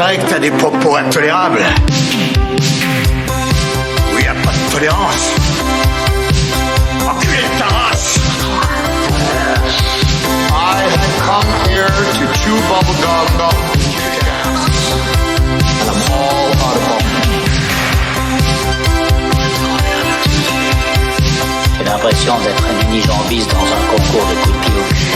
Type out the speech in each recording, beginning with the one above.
paraît que t'as des propos intolérables. Où y a pas de tolérance. Enculé de ta race. I have come here to chew bubblegum. And I'm all out of bubblegum. J'ai l'impression d'être un mini-jambiste dans un concours de coups de pied au cul.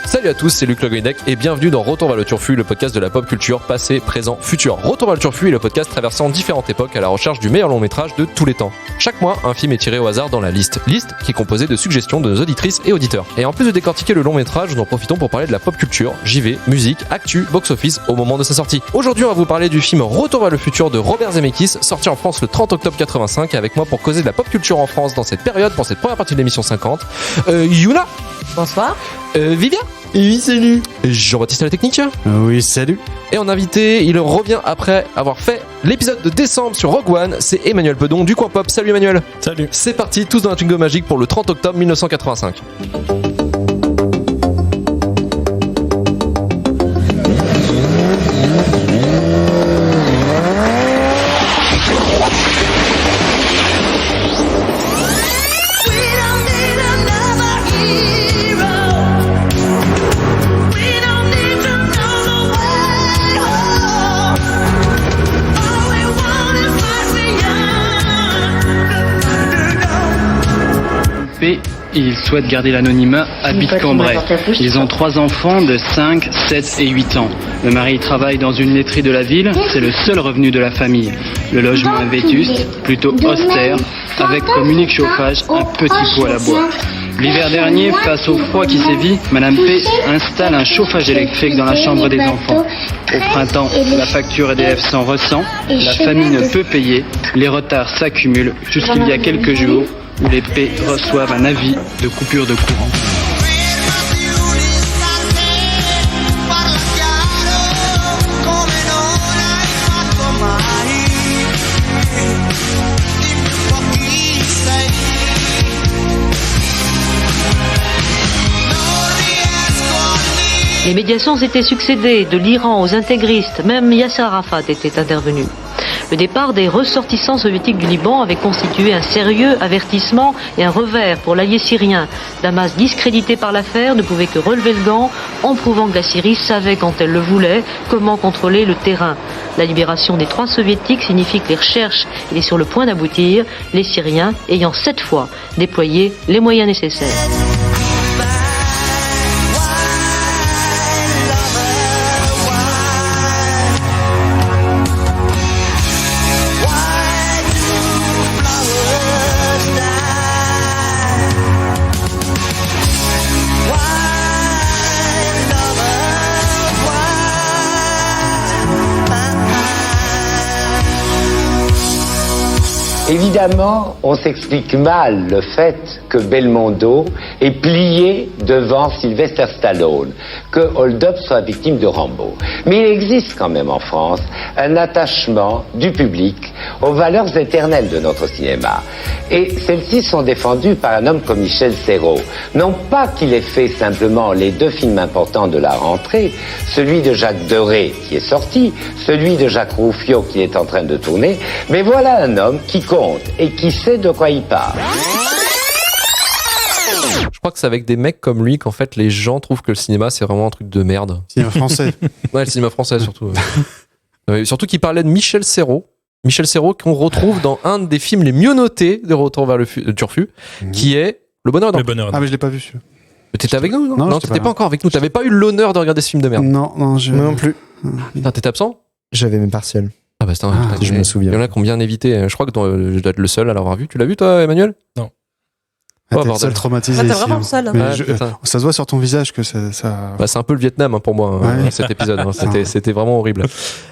Salut à tous, c'est Luc Le Goindec et bienvenue dans Retour vers le Turfu, le podcast de la pop culture passé, présent, futur. Retour vers le Turfu est le podcast traversant différentes époques à la recherche du meilleur long métrage de tous les temps. Chaque mois, un film est tiré au hasard dans la liste qui est composée de suggestions de nos auditrices et auditeurs. Et en plus de décortiquer le long métrage, nous en profitons pour parler de la pop culture, JV, musique, actu, box-office au moment de sa sortie. Aujourd'hui, on va vous parler du film Retour vers le futur de Robert Zemeckis, sorti en France le 30 octobre 85, et avec moi pour causer de la pop culture en France dans cette période, pour cette première partie de l'émission 50, Yuna. Bonsoir. Vivien. Oui, salut. Jean-Baptiste à la technique. Oui, salut. Et en invité, il revient après avoir fait l'épisode de décembre sur Rogue One, c'est Emmanuel Pedon du Coin Pop. Salut Emmanuel. Salut. C'est parti, tous dans un jingle magique pour le 30 octobre 1985. Ils souhaitent garder l'anonymat, habitent Cambrai. Ils ont 3 enfants de 5, 7 et 8 ans. Le mari travaille dans une laiterie de la ville, c'est le seul revenu de la famille. Le logement est vétuste, plutôt austère, avec comme unique chauffage un petit poêle à bois. L'hiver dernier, face au froid qui sévit, Madame P installe un chauffage électrique dans la chambre des enfants. Au printemps, la facture EDF s'en ressent, la famille ne peut payer, les retards s'accumulent jusqu'il y a quelques jours où les P reçoivent un avis de coupure de courant. Les médiations s'étaient succédées, de l'Iran aux intégristes, même Yasser Arafat était intervenu. Le départ des ressortissants soviétiques du Liban avait constitué un sérieux avertissement et un revers pour l'allié syrien. Damas, discrédité par l'affaire, ne pouvait que relever le gant en prouvant que la Syrie savait quand elle le voulait comment contrôler le terrain. La libération des 3 soviétiques signifie que les recherches étaient sur le point d'aboutir, les Syriens ayant 7 fois déployé les moyens nécessaires. Évidemment, on s'explique mal le fait que Belmondo ait plié devant Sylvester Stallone, que Hold Up soit victime de Rambo. Mais il existe quand même en France un attachement du public aux valeurs éternelles de notre cinéma. Et celles-ci sont défendues par un homme comme Michel Serrault. Non pas qu'il ait fait simplement les 2 films importants de la rentrée, celui de Jacques Deray qui est sorti, celui de Jacques Rouffio qui est en train de tourner, mais voilà un homme qui compte et qui sait de quoi il parle. Je crois que c'est avec des mecs comme lui qu'en fait les gens trouvent que le cinéma c'est vraiment un truc de merde. Cinéma français. Ouais, le cinéma français surtout. Surtout qu'il parlait de Michel Serrault. Michel Serrault qu'on retrouve dans un des films les mieux notés de Retour vers le Turfu, qui est Le Bonheur d'Enfant. Ah mais je l'ai pas vu celui-là. T'étais avec nous, non? Non, T'étais pas encore avec nous. T'avais pas eu l'honneur de regarder ce film de merde. Non, Moi non plus. Putain, t'étais absent? J'avais mes partiels. Ah bah je me souviens. Il y en a qui ont bien évité. Je crois que je dois être le seul à l'avoir vu. Tu l'as vu toi, Emmanuel? Non. Oh, t'es le bordel. seul traumatisé Ah, t'es ici, vraiment hein. le seul, hein. Mais Ouais, ça se voit sur ton visage que ça... Bah, c'est un peu le Vietnam pour moi, Ouais. cet épisode. C'était vraiment horrible.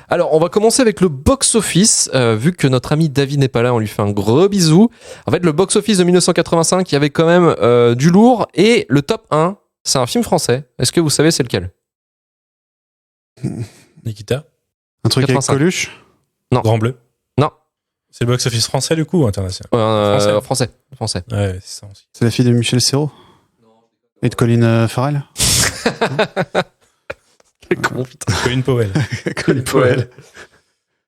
Alors, on va commencer avec le box-office. Vu que notre ami David n'est pas là, on lui fait un gros bisou. En fait, le box-office de 1985, il y avait quand même du lourd. Et le top 1, c'est un film français. Est-ce que vous savez c'est lequel? Nikita. Un truc 85. Avec Coluche. Non. Grand Bleu. Non. C'est le box-office français, du coup, ou international? Français. Ouais, c'est ça aussi. C'est la fille de Michel Serrault et de Colin Farrell. Comment, putain. Colin Powell. Colin Powell.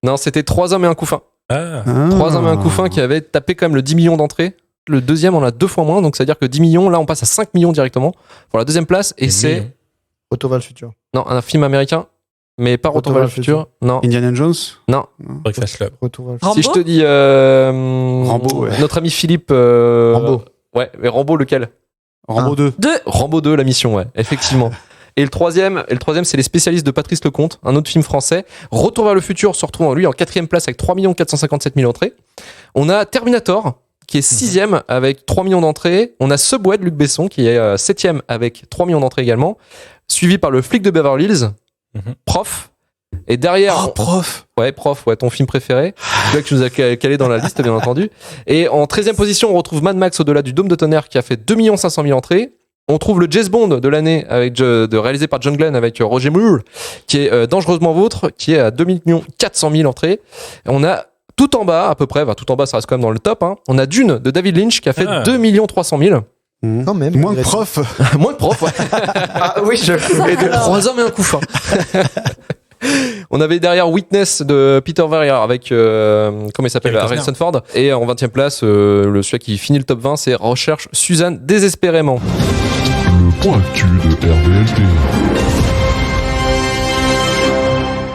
Non, c'était 3 hommes et un couffin. Ah. 3 hommes et un couffin qui avaient tapé quand même le 10 millions d'entrées. Le deuxième, on a 2 fois moins, donc ça veut dire que 10 millions, là, on passe à 5 millions directement pour la deuxième place. Et c'est. Retour vers le futur. Non, un film américain, mais pas Retour vers le futur. Non. Indiana Jones. Non. Breakfast Club. Retour vers le Rambo. Si je te dis. Rambo, ouais. Notre ami Philippe. Rambo. Ouais, mais Rambo, lequel? Rambo 2. Rambo 2, la mission, ouais, effectivement. Et le troisième, c'est les spécialistes de Patrice Lecomte, un autre film français. Retour vers le futur se retrouve lui en 4e place avec 3 457 000 entrées. On a Terminator, qui est 6e avec 3 millions d'entrées. On a Subway de Luc Besson, qui est 7e avec 3 millions d'entrées également. Suivi par Le Flic de Beverly Hills, Prof. Et derrière... Prof. Ouais, Prof, ouais, ton film préféré. Celui-là que tu nous as calé dans la liste, bien entendu. Et en 13e position, on retrouve Mad Max au-delà du Dôme de Tonnerre, qui a fait 2 500 000 entrées. On trouve le James Bond de l'année réalisé par John Glenn avec Roger Moore, qui est Dangereusement Vôtre, qui est à 2 400 000 entrées. Et on a tout en bas, à peu près, tout en bas, ça reste quand même dans le top, hein. On a Dune de David Lynch qui a fait 2 300 000. Quand même. Moins que Prof. Moins que Prof, ouais. Ah oui, je. Et de 3 hommes et un couffin. On avait derrière Witness de Peter Weir avec comment il s'appelle, Harrison Ford. Et en 20e place, celui qui finit le top 20, c'est Recherche Suzanne désespérément. Le point actu de RVLT.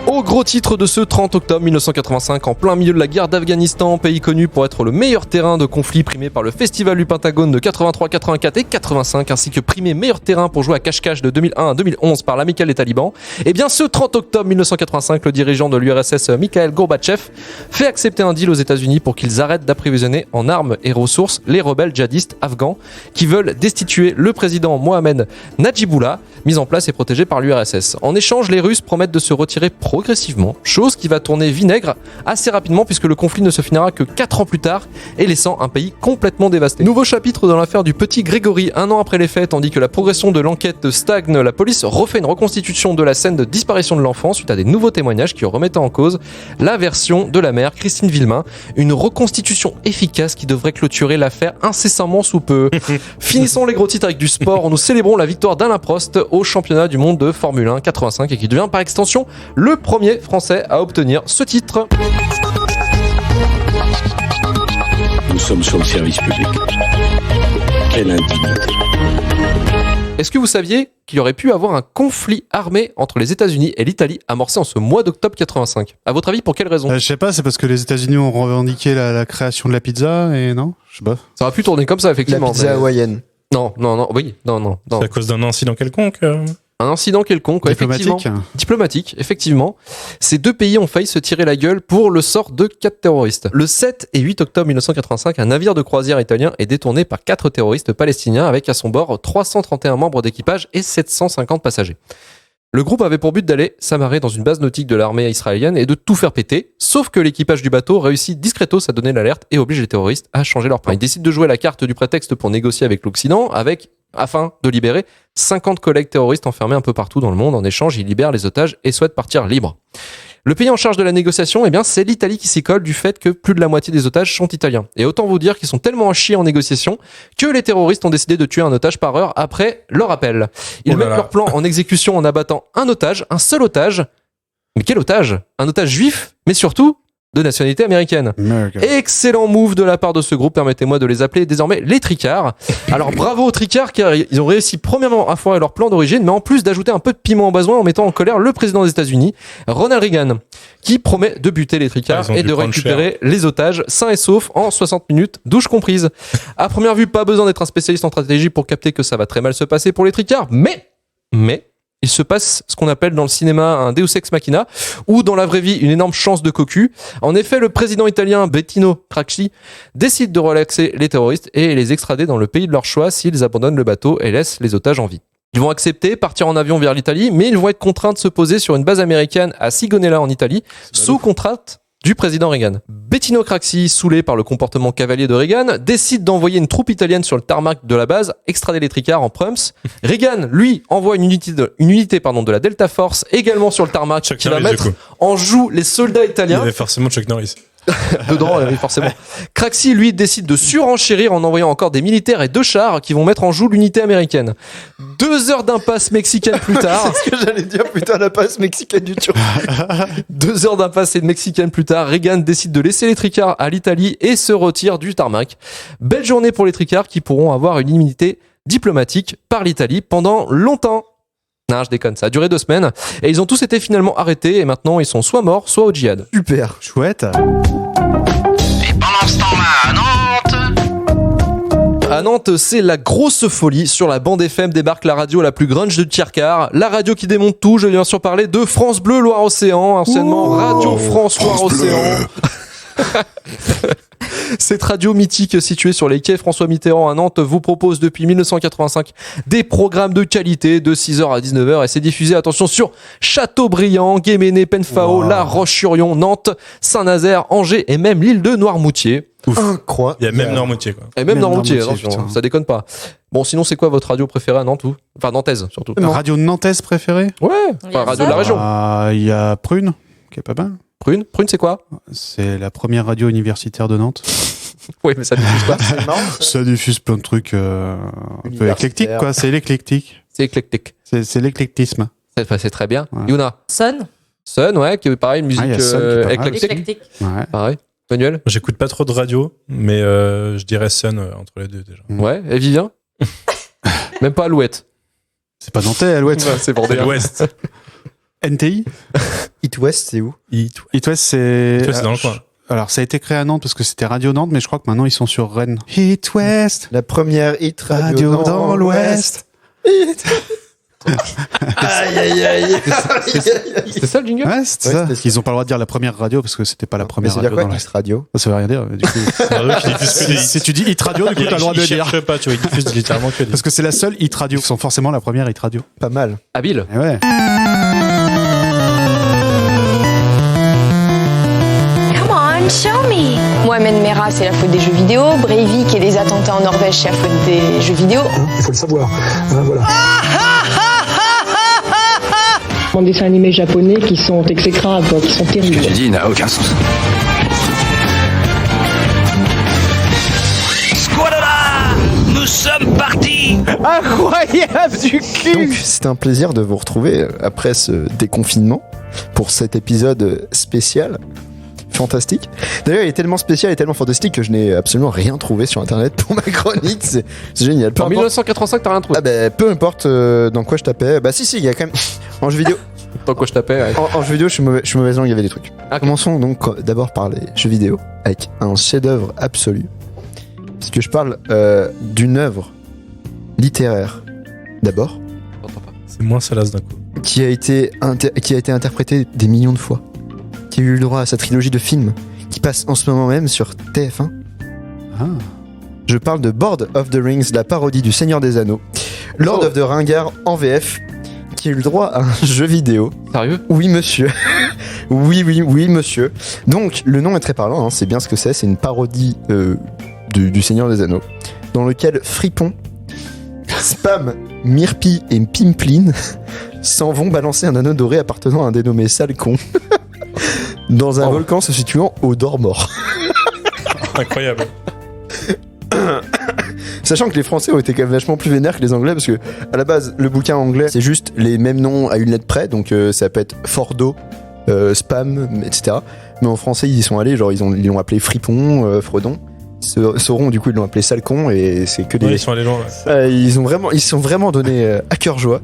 Au gros titre de ce 30 octobre 1985, en plein milieu de la guerre d'Afghanistan, pays connu pour être le meilleur terrain de conflit primé par le Festival du Pentagone de 83, 84 et 85, ainsi que primé meilleur terrain pour jouer à cache-cache de 2001 à 2011 par l'amicale des talibans, et bien ce 30 octobre 1985, le dirigeant de l'URSS Mikhail Gorbatchev fait accepter un deal aux États-Unis pour qu'ils arrêtent d'approvisionner en armes et ressources les rebelles djihadistes afghans qui veulent destituer le président Mohamed Najibullah, mis en place et protégé par l'URSS. En échange, les Russes promettent de se retirer progressivement, chose qui va tourner vinaigre assez rapidement puisque le conflit ne se finira que 4 ans plus tard et laissant un pays complètement dévasté. Nouveau chapitre dans l'affaire du petit Grégory, 1 an après les faits, tandis que la progression de l'enquête stagne, la police refait une reconstitution de la scène de disparition de l'enfant suite à des nouveaux témoignages qui remettent en cause la version de la mère Christine Villemain, une reconstitution efficace qui devrait clôturer l'affaire incessamment sous peu. Finissons les gros titres avec du sport, nous célébrons la victoire d'Alain Prost au championnat du monde de Formule 1 85 et qui devient par extension le premier français à obtenir ce titre. Nous sommes sur le service public. Quelle indignité. Est-ce que vous saviez qu'il y aurait pu avoir un conflit armé entre les États-Unis et l'Italie amorcé en ce mois d'octobre 85 ? À votre avis, pour quelle raison ? Je sais pas, c'est parce que les États-Unis ont revendiqué la création de la pizza et non ? Je sais pas. Ça aurait pu tourner comme ça, effectivement. La pizza hawaïenne. Non, oui, non. C'est à cause d'un incident quelconque Un incident quelconque, quoi, effectivement. Diplomatique, effectivement. Ces deux pays ont failli se tirer la gueule pour le sort de 4 terroristes. Le 7 et 8 octobre 1985, un navire de croisière italien est détourné par 4 terroristes palestiniens avec à son bord 331 membres d'équipage et 750 passagers. Le groupe avait pour but d'aller s'amarrer dans une base nautique de l'armée israélienne et de tout faire péter, sauf que l'équipage du bateau réussit discretos à donner l'alerte et oblige les terroristes à changer leur plan. Ils décident de jouer la carte du prétexte pour négocier avec l'Occident, afin de libérer 50 collègues terroristes enfermés un peu partout dans le monde. En échange, ils libèrent les otages et souhaitent partir libres. Le pays en charge de la négociation, c'est l'Italie qui s'y colle du fait que plus de la moitié des otages sont italiens. Et autant vous dire qu'ils sont tellement à chier en négociation que les terroristes ont décidé de tuer un otage par heure après leur appel. Ils mettent leur plan en exécution en abattant un seul otage. Mais quel otage ? Un otage juif, mais surtout de nationalité américaine. Excellent move de la part de ce groupe, permettez-moi de les appeler désormais les tricards. Alors bravo aux tricards car ils ont réussi premièrement à foirer leur plan d'origine, mais en plus d'ajouter un peu de piment au besoin en mettant en colère le président des États-Unis, Ronald Reagan, qui promet de buter les tricards et de récupérer les otages sains et saufs en 60 minutes, douche comprise. À première vue, pas besoin d'être un spécialiste en stratégie pour capter que ça va très mal se passer pour les tricards, mais il se passe ce qu'on appelle dans le cinéma un Deus Ex Machina, ou dans la vraie vie une énorme chance de cocu. En effet, le président italien Bettino Craxi décide de relaxer les terroristes et les extrader dans le pays de leur choix s'ils abandonnent le bateau et laissent les otages en vie. Ils vont accepter, partir en avion vers l'Italie, mais ils vont être contraints de se poser sur une base américaine à Sigonella en Italie, sous contrainte du président Reagan. Bettino Craxi, saoulé par le comportement cavalier de Reagan, décide d'envoyer une troupe italienne sur le tarmac de la base, extrader les tricards en prums. Reagan, lui, envoie une unité de la Delta Force également sur le tarmac qui va mettre en joue les soldats italiens. Il y avait forcément Chuck Norris. Dedans, oui, forcément. Craxi, lui, décide de surenchérir en envoyant encore des militaires et 2 chars qui vont mettre en joue l'unité américaine. 2 heures d'impasse mexicaine plus tard. C'est ce que j'allais dire, putain, la passe mexicaine du Turc. 2 heures d'impasse mexicaine plus tard, Reagan décide de laisser les tricards à l'Italie et se retire du tarmac. Belle journée pour les tricards qui pourront avoir une immunité diplomatique par l'Italie pendant longtemps. Non, je déconne, ça a duré 2 semaines et ils ont tous été finalement arrêtés et maintenant ils sont soit morts, soit au djihad. Super. Chouette. Et pendant ce temps-là, à Nantes... À Nantes, c'est la grosse folie. Sur la bande FM débarque la radio la plus grunge de Tiercar. La radio qui démonte tout. Je viens sur parler de France Bleu Loire-Océan, anciennement Radio France Loire-Océan. Cette radio mythique située sur les quais François Mitterrand à Nantes vous propose depuis 1985 des programmes de qualité de 6h à 19h et c'est diffusé, attention, sur Châteaubriand, Guéméné, Penfao, La Roche-sur-Yon, Nantes, Saint-Nazaire, Angers et même l'île de Noirmoutier. Incroyable. Il y a même Noirmoutier, quoi. Et même Noirmoutier, Noirmoutier, attention, putain. ça déconne pas. Bon, sinon, c'est quoi votre radio préférée à Nantes ou enfin, nantaise, surtout. Radio nantaise préférée? Ouais, Il y a enfin, radio ça. de la région. Ah, il y a Prune, qui est pas mal. Prune, c'est quoi? C'est la première radio universitaire de Nantes. Oui, mais ça diffuse pas. C'est marrant. Ça diffuse plein de trucs un peu Universitaire. éclectiques, quoi. C'est l'éclectique. C'est éclectique. C'est l'éclectisme. C'est très bien. Ouais. Yuna. Son. Sun, ouais, qui est pareil, une musique Ah, il y a Sun qui est pas mal. éclectique. Éclectique. Ouais. Pareil. Manuel. J'écoute pas trop de radio, mais je dirais Sun entre les deux déjà. Ouais. Et Vivien. Même pas Alouette. C'est pas nantais, Alouette. Ouais, c'est C'est l'Ouest. NTI. It West, c'est où? It West, c'est. Toi, c'est dans le coin. Alors, ça a été créé à Nantes parce que c'était Radio Nantes, mais je crois que maintenant ils sont sur Rennes. It West. La première hit radio, Radio dans l'Ouest. Aïe, aïe, aïe. C'était ça le jingle? Ouais, c'est Ouais, ça. c'était ça. Ils ont pas le droit de dire la première radio parce que c'était pas la Mais première c'est dire radio quoi, dans Hit l'Ouest. Radio? Ça veut rien dire. Du coup, Radio qui diffuse que des hits. si tu dis Hit Radio, du coup, t'as le droit de le Ils dire. cherchent pas, tu vois, ils diffusent littéralement que des Parce que c'est la seule Hit Radio. Ils sont forcément la première Hit Radio. Pas mal. Habile. Et ouais. Come on, show me. Mohamed Merah, c'est la faute des jeux vidéo. Breivik et des attentats en Norvège, c'est la faute des jeux vidéo. Il faut le savoir. Voilà. En dessins animés japonais qui sont exécrables, qui sont terribles. Ce que tu dis n'a aucun sens. Squadra, nous sommes partis. Incroyable du cul. Donc, c'est un plaisir de vous retrouver après ce déconfinement pour cet épisode spécial. Fantastique. D'ailleurs, il est tellement spécial et tellement fantastique que je n'ai absolument rien trouvé sur internet pour ma chronique. C'est génial. Peu En importe. 1985, t'as rien trouvé. Ah bah, peu importe dans quoi je tapais. Bah si, il y a quand même. En jeu vidéo. Dans quoi je tapais, ouais. En jeu vidéo, je suis mauvaise langue, il y avait des trucs. Commençons donc d'abord par les jeux vidéo avec un chef-d'œuvre absolu. Puisque je parle d'une œuvre littéraire d'abord, C'est moins salace d'un coup. qui a été interprétée des millions de fois, qui a eu le droit à sa trilogie de films, qui passe en ce moment même sur TF1. Ah. Je parle de Lord of the Rings, la parodie du Seigneur des Anneaux. Lord of the Ringard en VF, qui a eu le droit à un jeu vidéo. Sérieux? Oui, monsieur. oui, monsieur. Donc, le nom est très parlant, hein, c'est bien ce que c'est une parodie du Seigneur des Anneaux, dans lequel Fripon, Spam, Mirpi et Pimpline s'en vont balancer un anneau doré appartenant à un dénommé Salcon dans un volcan se situant au Dormor. Incroyable. Sachant que les Français ont été quand même vachement plus vénères que les Anglais, parce que à la base, le bouquin anglais, c'est juste les mêmes noms à une lettre près, donc ça peut être Fordo, Spam, etc. Mais en français, ils y sont allés, genre ils l'ont appelé Fripon, Fredon. Sauron, du coup, ils l'ont appelé Salcon, et c'est que des. Ouais, ils sont allés loin. Ouais. Ils se sont vraiment donné à cœur joie.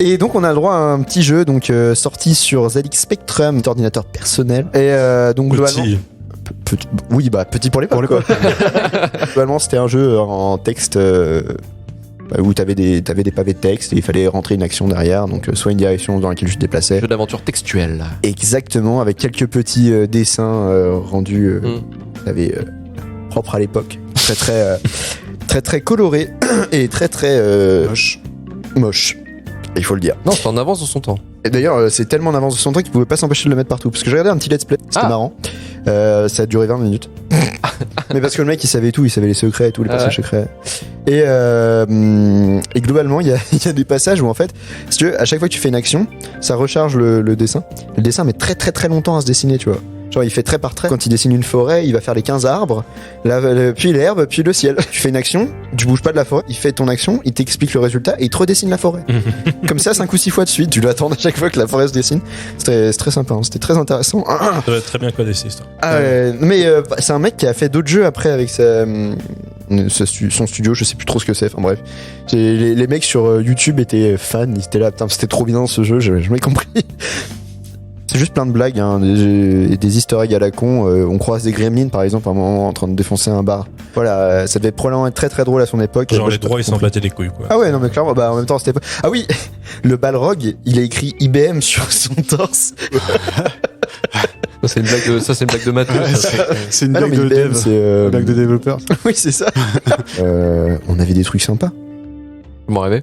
Et donc, on a le droit à un petit jeu, donc sorti sur ZX Spectrum, notre ordinateur personnel. Et donc, globalement. Petit. Oui, bah petit pour l'époque. Quoi. Globalement, c'était un jeu en texte où t'avais des pavés de texte et il fallait rentrer une action derrière, donc soit une direction dans laquelle je te déplaçais. Jeu d'aventure textuel. Exactement, avec quelques petits dessins rendus propres à l'époque. Très coloré et très moche. Il faut le dire. Non, c'est en avance de son temps. Et d'ailleurs, c'est tellement en avance de son temps qu'il pouvait pas s'empêcher de le mettre partout. Parce que j'ai regardé un petit let's play, c'était marrant. Ça a duré 20 minutes. Mais parce que le mec il savait tout, il savait les secrets et tous les passages secrets. Et globalement, il y a des passages où en fait, si tu veux, à chaque fois que tu fais une action, ça recharge le dessin. Le dessin met très longtemps à se dessiner, tu vois. Genre il fait trait par trait. Quand il dessine une forêt, il va faire les 15 arbres, puis l'herbe, puis le ciel. Tu fais une action, tu bouges pas de la forêt, il fait ton action, il t'explique le résultat et il te redessine la forêt. Comme ça 5 ou 6 fois de suite, tu dois attendre à chaque fois que la forêt se dessine. C'est très sympa, hein. C'était très intéressant. Ça doit être très bien codé cette histoire. Mais c'est un mec qui a fait d'autres jeux après avec son studio, je sais plus trop ce que c'est, enfin bref. Les mecs sur YouTube étaient fans, ils étaient là, putain c'était trop bien ce jeu, j'ai jamais compris. C'est juste plein de blagues, hein, des easter eggs à la con. On croise des gremlins par exemple à un moment en train de défoncer un bar. Voilà, ça devait probablement être très très drôle à son époque. Genre les droits ils s'en battaient les couilles quoi. Ah ouais non mais clairement, bah en même temps c'était pas... Ah oui, le Balrog, il a écrit IBM sur son torse. Ça c'est une blague de Mathieu. C'est une blague de dev, c'est blague de développeur. Oui c'est ça. On avait des trucs sympas. Vous m'en rêvez.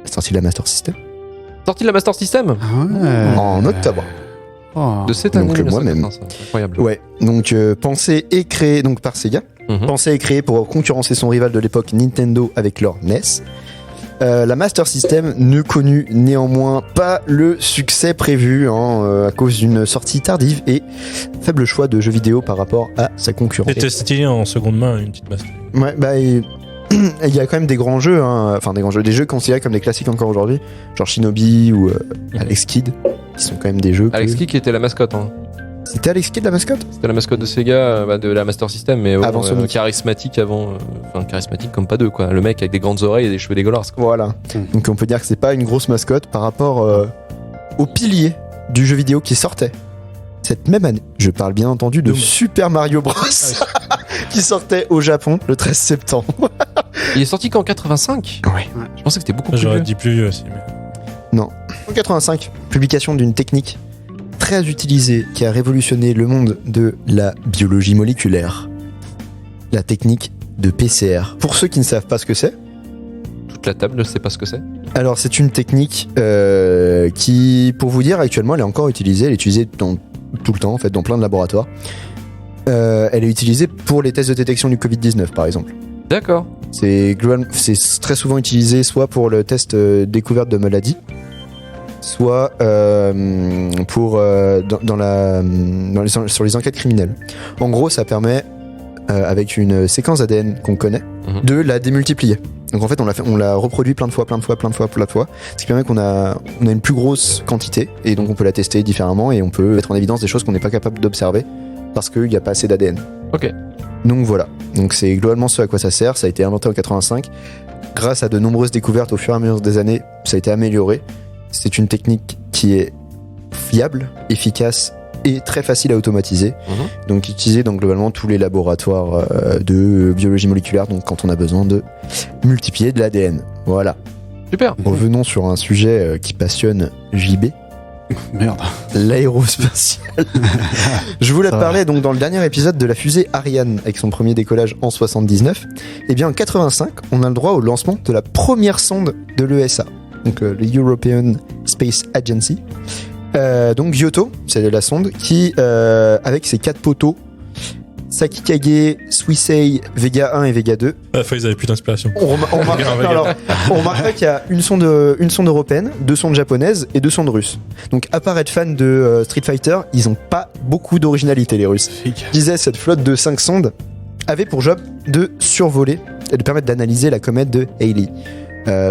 Sorti de la Master System. Sorti de la Master System en octobre. De cette année. Donc moi-même. Incroyable. Ouais. Donc pensé et créé donc par Sega. Pensé et créé pour concurrencer son rival de l'époque Nintendo avec leur NES. La Master System ne connut néanmoins pas le succès prévu à cause d'une sortie tardive et faible choix de jeux vidéo par rapport à sa concurrence. C'était stylé en seconde main une petite Master. Ouais, bah il y a quand même des grands jeux, des jeux considérés comme des classiques encore aujourd'hui, genre Shinobi ou Alex Kidd, qui sont quand même des jeux. Alex Kidd qui était la mascotte. Hein. C'était Alex Kidd la mascotte ? C'était la mascotte de Sega, de la Master System, mais avant charismatique charismatique comme pas deux quoi. Le mec avec des grandes oreilles et des cheveux dégueulasses. Voilà. Donc on peut dire que c'est pas une grosse mascotte par rapport au pilier du jeu vidéo qui sortait cette même année. Je parle bien entendu de Super Mario Bros. Qui sortait au Japon le 13 septembre. Il est sorti qu'en 85 ? Ouais. Je pensais que c'était beaucoup plus J'aurais vieux. dit plus vieux aussi. Mais... Non. En 85, publication d'une technique très utilisée qui a révolutionné le monde de la biologie moléculaire. La technique de PCR. Pour ceux qui ne savent pas ce que c'est, toute la table ne sait pas ce que c'est. Alors c'est une technique qui, pour vous dire, actuellement elle est encore utilisée. Elle est utilisée tout le temps en fait dans plein de laboratoires. Elle est utilisée pour les tests de détection du Covid-19 par exemple. D'accord. C'est très souvent utilisé soit pour le test découverte de maladies, soit pour sur les enquêtes criminelles. En gros, ça permet avec une séquence ADN qu'on connaît de la démultiplier. Donc en fait, on l'a reproduit plein de fois, ce qui permet qu'on a une plus grosse quantité et donc on peut la tester différemment et on peut mettre en évidence des choses qu'on n'est pas capable d'observer parce qu'il n'y a pas assez d'ADN. Ok. Donc voilà. Donc c'est globalement ce à quoi ça sert. Ça a été inventé en 85. Grâce à de nombreuses découvertes au fur et à mesure des années, ça a été amélioré. C'est une technique qui est fiable, efficace et très facile à automatiser. Donc utilisée dans globalement tous les laboratoires de biologie moléculaire, donc quand on a besoin de multiplier de l'ADN. Voilà. Super. Revenons sur un sujet qui passionne JB. Merde. L'aérospatiale. Je vous l'ai parlé donc dans le dernier épisode de la fusée Ariane avec son premier décollage en 79. Et bien en 85, on a le droit au lancement de la première sonde de l'ESA, donc le European Space Agency. Donc Giotto, c'est la sonde qui, avec ses 4 poteaux, Sakikage, Suisei, Vega 1 et Vega 2. La fois, ils avaient plus d'inspiration. On remarquera qu'il y a une sonde européenne, 2 sondes japonaises et 2 sondes russes. Donc, à part être fan de Street Fighter, ils ont pas beaucoup d'originalité, les Russes. Je disais, cette flotte de 5 sondes avait pour job de survoler et de permettre d'analyser la comète de Halley.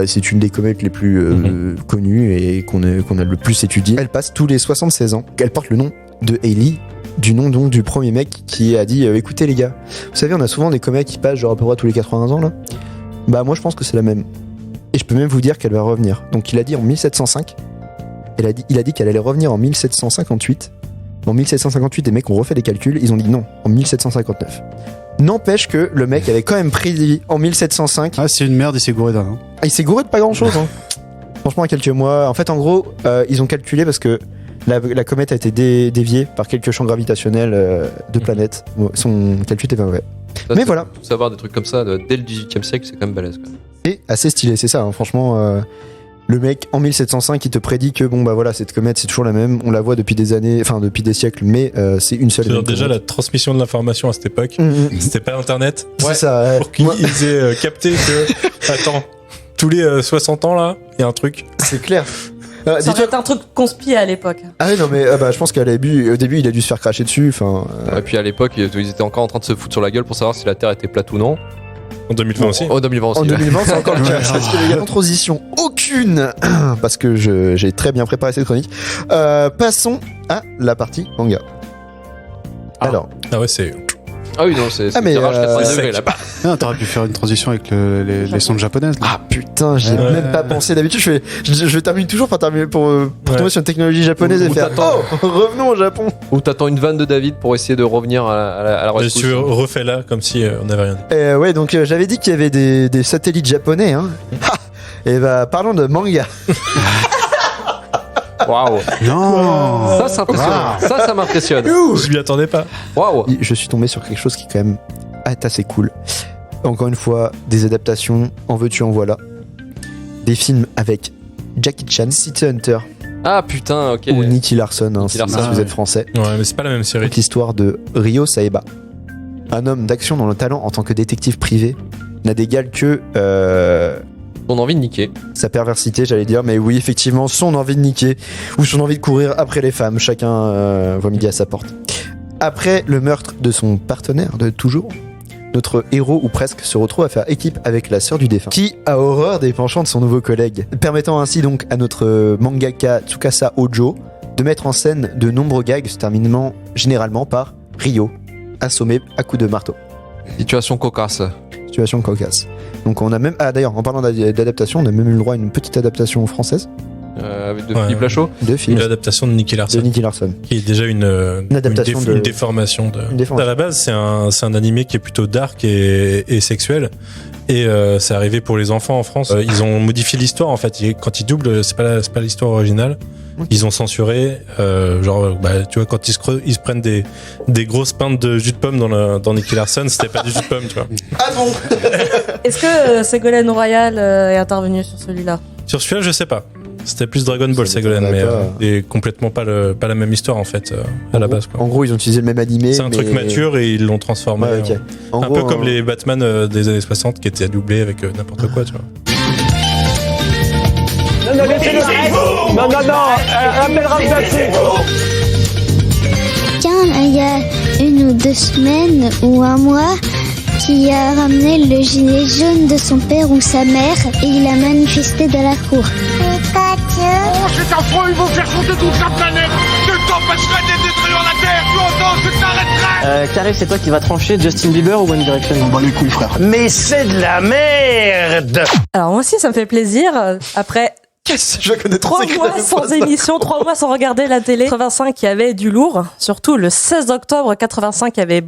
C'est une des comètes les plus connues et qu'on a le plus étudiées. Elle passe tous les 76 ans. Elle porte le nom de Halley, du nom donc du premier mec qui a dit écoutez les gars, vous savez on a souvent des comètes qui passent genre à peu près tous les 80 ans là. Bah moi je pense que c'est la même. Et je peux même vous dire qu'elle va revenir. Donc il a dit en 1705. Il a dit qu'elle allait revenir en 1758. En 1758 des mecs ont refait les calculs, ils ont dit non, en 1759. N'empêche que le mec avait quand même prédit en 1705. Ah c'est une merde, il s'est gouré d'un. Il s'est gouré de pas grand chose. Franchement, à quelques mois. En fait, en gros, ils ont calculé parce que la comète a été déviée par quelques champs gravitationnels de planètes. Son calcul était pas mauvais. Mais voilà. Savoir des trucs comme ça dès le 18e siècle, c'est quand même balèze. Et assez stylé, c'est ça. Hein, franchement, le mec en 1705, il te prédit que bon bah voilà, cette comète c'est toujours la même. On la voit depuis des années, enfin depuis des siècles, mais c'est une seule. Déjà la transmission de l'information à cette époque, c'était pas Internet. C'est ça. Pour qu'ils aient capté que attends. Tous les 60 ans là, il y a un truc. C'est clair. Ça aurait été un truc conspi à l'époque. Ah oui, non, mais je pense qu'au début, il a dû se faire cracher dessus. Et puis à l'époque, ils étaient encore en train de se foutre sur la gueule pour savoir si la Terre était plate ou non. En 2020 aussi. En 2020 aussi. En 2020, c'est encore le cas. Parce qu'il y a une transition aucune. Parce que j'ai très bien préparé cette chronique. Passons à la partie manga. Alors. Ah ouais, c'est. Ah oui, non, c'est tirage 80 degrés là-bas. Non, t'aurais pu faire une transition avec les sons japonaises. Là. Ah putain, j'ai même pas pensé. D'habitude, je termine toujours par tomber sur une technologie japonaise et faire revenons au Japon. Ou t'attends une vanne de David pour essayer de revenir à la rescousse. Tu refais là comme si on n'avait rien dit. Ouais, donc j'avais dit qu'il y avait des satellites japonais. Hein. Et parlons de manga. Waouh! Non! Ça m'impressionne. Ça m'impressionne. Je m'y attendais pas. Waouh! Je suis tombé sur quelque chose qui, quand même, est assez cool. Encore une fois, des adaptations, en veux-tu, en voilà. Des films avec Jackie Chan, City Hunter. Ah putain, ok. Ou Nicky Larson, si vous êtes français. Ouais, mais c'est pas la même série. Donc, l'histoire de Ryo Saeba. Un homme d'action dont le talent en tant que détective privé n'a d'égal que. Son envie de niquer. Sa perversité, j'allais dire, mais oui, effectivement, son envie de niquer ou son envie de courir après les femmes. Chacun voit midi à sa porte. Après le meurtre de son partenaire de toujours, notre héros, ou presque, se retrouve à faire équipe avec la sœur du défunt, qui a horreur des penchants de son nouveau collègue, permettant ainsi donc à notre mangaka Tsukasa Ojo de mettre en scène de nombreux gags se terminant généralement par Ryo, assommé à coups de marteau. Situation cocasse. Donc on a même... Ah d'ailleurs, en parlant d'adaptation, on a même eu le droit à une petite adaptation française. De Philippe Lachaud. De film. L'adaptation de Nicky Larson. Qui est déjà une adaptation une déformation. À la base, c'est un animé qui est plutôt dark et sexuel. Et c'est arrivé pour les enfants en France. Ils ont modifié l'histoire en fait. Quand ils doublent, c'est pas l'histoire originale. Ils ont censuré, tu vois, quand ils se prennent des grosses pintes de jus de pomme dans Nicky Larson, c'était pas du jus de pomme, tu vois. Ah bon. Est-ce que Ségolène Royal est intervenue sur celui-là? Sur celui-là, je sais pas. C'était plus Dragon Ball Ségolène, mais et complètement pas la même histoire en fait à la base. Quoi. En gros, ils ont utilisé le même animé. C'est un truc mature et ils l'ont transformé. Ouais, okay. Un peu comme les Batman des années 60 qui étaient doublés avec n'importe quoi, tu vois. Non, appelle remplacer. Tiens, il y a 1 ou 2 semaines ou un mois, qui a ramené le gilet jaune de son père ou sa mère et il a manifesté dans la cour. Oh, cet enfant, ils vont faire chanter toute la planète. Je t'empêcherai de détruire la Terre. Tu entends, je t'arrêterai. Carré, c'est toi qui vas trancher, Justin Bieber ou One Direction? On bat les couilles, frère. Mais c'est de la merde. Alors moi aussi, ça me fait plaisir. Après... Je connais 3 mois sans émission, 3 mois sans regarder la télé. 85, il y avait du lourd. Surtout le 16 octobre 85, il y avait...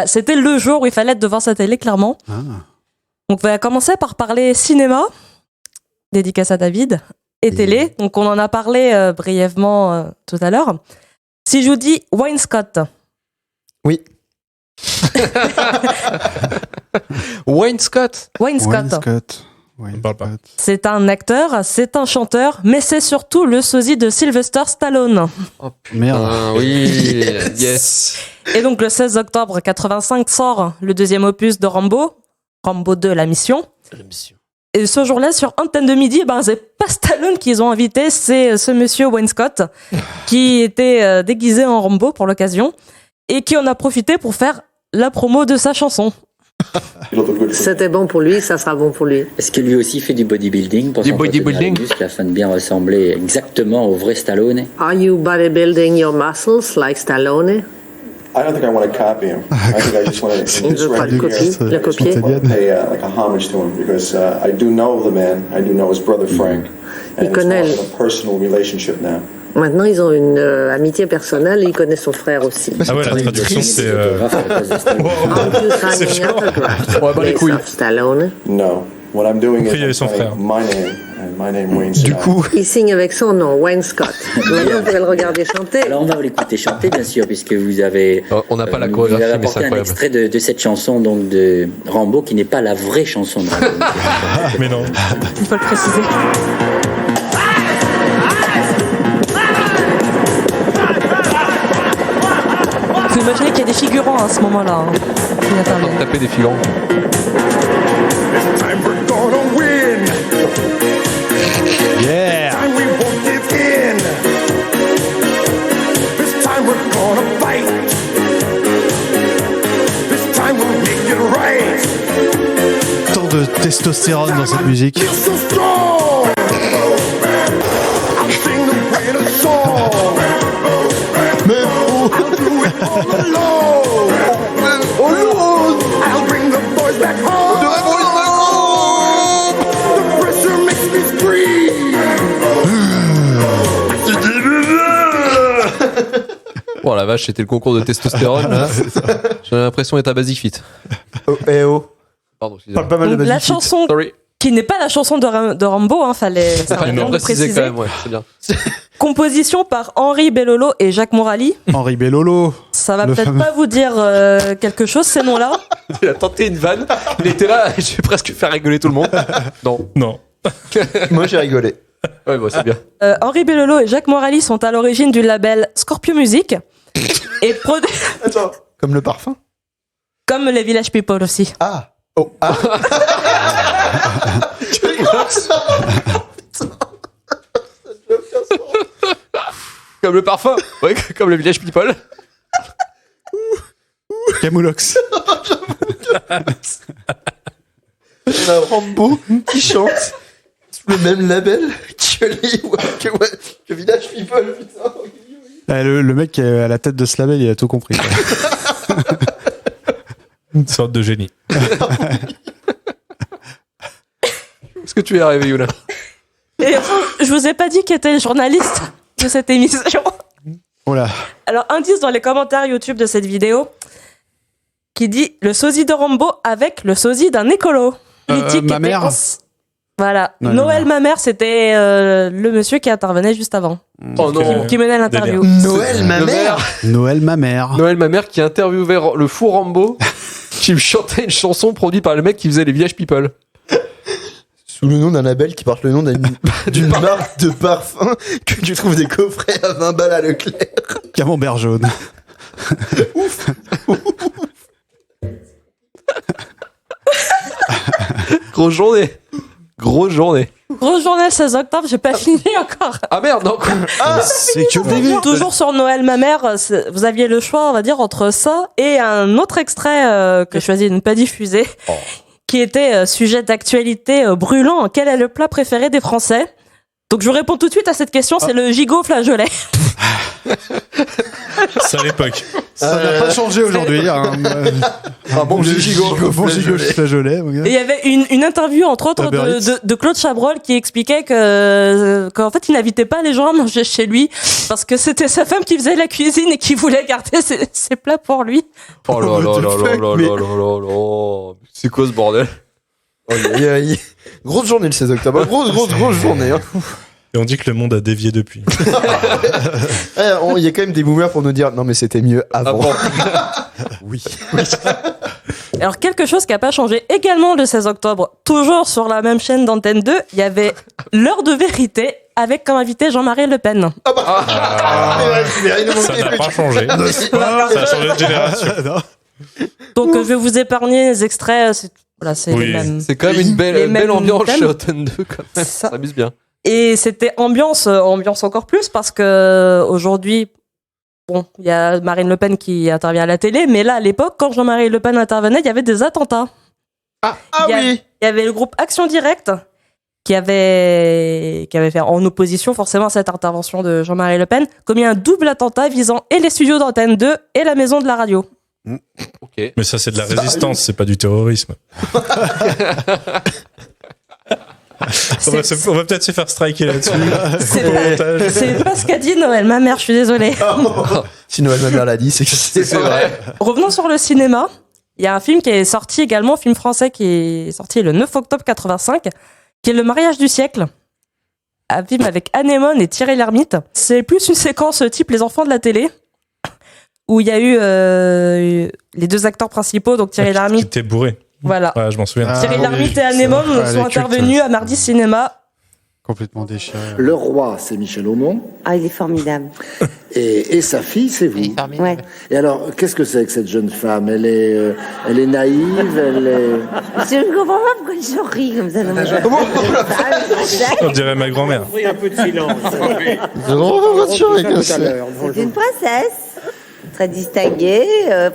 c'était le jour où il fallait être devant sa télé, clairement. Ah. Donc on va commencer par parler cinéma, dédicace à David, et télé. Donc on en a parlé brièvement tout à l'heure. Si je vous dis Wayne Scott. Oui. Wayne Scott. C'est un acteur, c'est un chanteur, mais c'est surtout le sosie de Sylvester Stallone. Oh merde. Oui, yes. Et donc le 16 octobre 85 sort le 2e opus de Rambo 2, la mission. Et ce jour-là, sur Antenne de Midi, c'est pas Stallone qu'ils ont invité, c'est ce monsieur Wayne Scott, qui était déguisé en Rambo pour l'occasion, et qui en a profité pour faire la promo de sa chanson. C'était bon pour lui, ça sera bon pour lui. Est-ce que lui aussi fait du bodybuilding pour du bodybuilding afin de bien ressembler exactement au vrai Stallone? Are you bodybuilding your muscles like Stallone? I don't think I want to copy him. I think I just want to le copier. Pay like a homage to him because I do know the man. I do know his brother Frank. And Il connaît. It's more of a personal relationship now. Maintenant, ils ont une amitié personnelle et il connaît son frère aussi. Ah ouais, la traduction, c'est... Stallone. No. What I'm doing is I'm saying my name and my name Wayne Scott. Du coup, il signe avec son nom, Wayne Scott. Maintenant, vous pouvez le regarder chanter. Alors, on va l'écouter chanter, bien sûr, puisque vous avez... on n'a pas la chorégraphie, mais c'est incroyable. Un extrait de cette chanson donc, de Rambo, qui n'est pas la vraie chanson de Rambo. Mais non. Il faut le préciser. Vous imaginez qu'il y a des figurants à ce moment-là. Qui interviennent. Taper des figurants. Yeah. testostérone dans cette musique. Oh la vache, c'était le concours de testostérone là. J'ai l'impression d'être à Basic Fit. Oh. Pardon, Parle pas mal de Donc, la Basic Fit. chanson Sorry. qui n'est pas la chanson de Rambo, hein, fallait Bien le préciser préciser. quand même, ouais, c'est bien. Composition par Henri Bellolo et Jacques Morali. Henri Bellolo. Ça va Le peut-être fameux. pas vous dire quelque chose, ces noms-là. Il a tenté une vanne, il était là, je vais presque faire rigoler tout le monde. Non. Moi j'ai rigolé. Ouais, bah, c'est bien. Henri Bellolo et Jacques Morali sont à l'origine du label Scorpio Music. Et Attends, comme le parfum. Comme les Village People aussi. Ah. Oh. Ah. Comme le parfum. Ouais, comme le Village People. Camoulox. On a Rambo qui chante sous le même label que Village People, putain. Le mec qui est à la tête de ce label, il a tout compris. Une sorte de génie. Est-ce que tu es arrivé, Youla? Et je vous ai pas dit qui était le journaliste de cette émission. Voilà. Alors, indice dans les commentaires YouTube de cette vidéo qui dit le sosie de Rambo avec le sosie d'un écolo. Mythique ma était mère. Voilà. Non, Noël Mamère, c'était le monsieur qui intervenait juste avant. Oh non. Qui menait l'interview. Noël ma mère. Noël ma mère. Noël, ma mère, qui interviewait le fou Rambo, qui me chantait une chanson produite par le mec qui faisait les Village People. Sous le nom d'un label qui porte le nom d'une marque de parfum que tu trouves des coffrets à 20 balles à Leclerc. Camembert jaune. Grosse journée. Grosse journée. Grosse journée le 16 octobre, j'ai pas fini encore. Ah merde, non. C'est que le début. Toujours sur Noël ma mère, vous aviez le choix, on va dire, entre ça et un autre extrait que je choisis de ne pas diffuser, qui était sujet d'actualité brûlant. Quel est le plat préféré des Français? Donc je vous réponds tout de suite à cette question, c'est le gigot flageolet. C'est à l'époque. Ça n'a pas changé aujourd'hui. Hein. Un bon gigot. Bon gigot flageolet. mon gars. Et il y avait une interview, entre autres, de Claude Chabrol qui expliquait qu'en fait, il n'invitait pas les gens à manger chez lui parce que c'était sa femme qui faisait la cuisine et qui voulait garder ses plats pour lui. Oh là là là là là là là là. C'est quoi ce bordel? Grosse journée le 16 octobre. Grosse journée. Hein. Et on dit que le monde a dévié depuis. Il y a quand même des boomers pour nous dire non mais c'était mieux avant. Oui. Alors, quelque chose qui n'a pas changé également le 16 octobre, toujours sur la même chaîne d'Antenne 2, il y avait l'heure de vérité avec comme invité Jean-Marie Le Pen. Ça n'a pas changé. Ça a changé de génération. Donc, je vais vous épargner les extraits. Voilà, c'est les mêmes. C'est quand même une belle ambiance chez Antenne 2 quand même. Ça s'amuse bien. Et c'était ambiance encore plus parce que aujourd'hui, bon, il y a Marine Le Pen qui intervient à la télé, mais là, à l'époque, quand Jean-Marie Le Pen intervenait, il y avait des attentats. Il y avait le groupe Action Directe qui avait fait en opposition forcément à cette intervention de Jean-Marie Le Pen, commis un double attentat visant et les studios d'Antenne 2 et la maison de la radio. Ok. Mais ça, c'est de la résistance, c'est pas du terrorisme. On va peut-être se faire striker là-dessus. C'est pas ce qu'a dit Noël ma mère, je suis désolée. Si Noël ma mère l'a dit, c'est que c'est vrai. Revenons sur le cinéma. Il y a un film qui est sorti également, film français qui est sorti le 9 octobre 85, qui est Le mariage du siècle. Un film avec Anémone et Thierry Lhermitte. C'est plus une séquence type Les enfants de la télé, où il y a eu les deux acteurs principaux, donc Thierry Lhermitte. Qui était bourré. Voilà. Ouais, je m'en souviens. Thierry Lhermitte et Anémone sont intervenus à Mardi Cinéma. Complètement déchiré. Le roi, c'est Michel Aumont. Ah, il est formidable. Et sa fille, c'est vous. Ouais. Et alors, qu'est-ce que c'est que cette jeune femme? Elle est naïve, elle est... Je ne comprends pas pourquoi ils sourit comme ça. On dirait ma grand-mère. Un peu de silence. C'est une princesse. Très distinguée,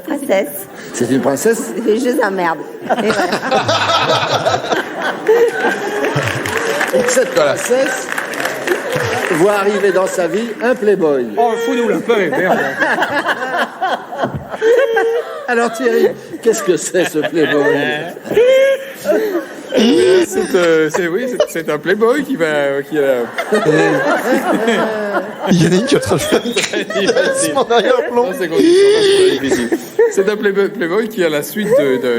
princesse. C'est une princesse? Je les emmerde. Et voilà. Et cette princesse voit arriver dans sa vie un playboy. Oh, fous-nous la paix, merde. Alors Thierry, qu'est-ce que c'est ce playboy? C'est un playboy qui a... Il y en a une qui est en train de faire en arrière-plan. C'est un playboy qui, à la suite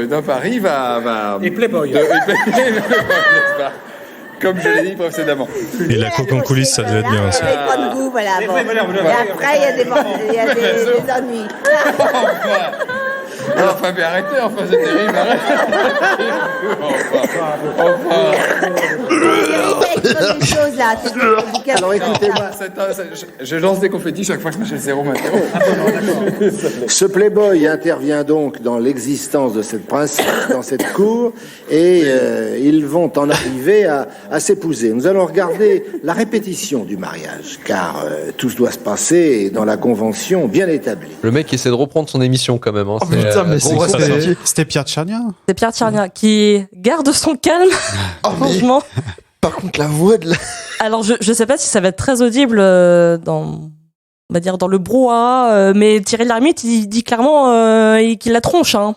d'un pari, va... Et playboy. Comme je l'ai dit précédemment. Et la coque en coulisses, ça devait être bien aussi. Avec pas de goût, voilà. Bon. Et après, il y a des ennuis. Enfin, mais arrêtez, enfin, c'est terrible, arrêtez. Alors écoutez-moi. Je lance des confettis chaque fois que Michel Serrault m'interrompt. Ce playboy intervient donc dans l'existence de cette princesse, dans cette cour, et ils vont en arriver à s'épouser. Nous allons regarder la répétition du mariage, car tout doit se passer dans la convention bien établie. Le mec essaie de reprendre son émission quand même. Hein. C'était Pierre Tchernia. C'est Pierre Tchernia qui garde son calme. Franchement. Par contre, la voix de la... Alors, je sais pas si ça va être très audible dans le brouhaha, mais Thierry Lhermitte, il dit clairement qu'il la tronche. Hein.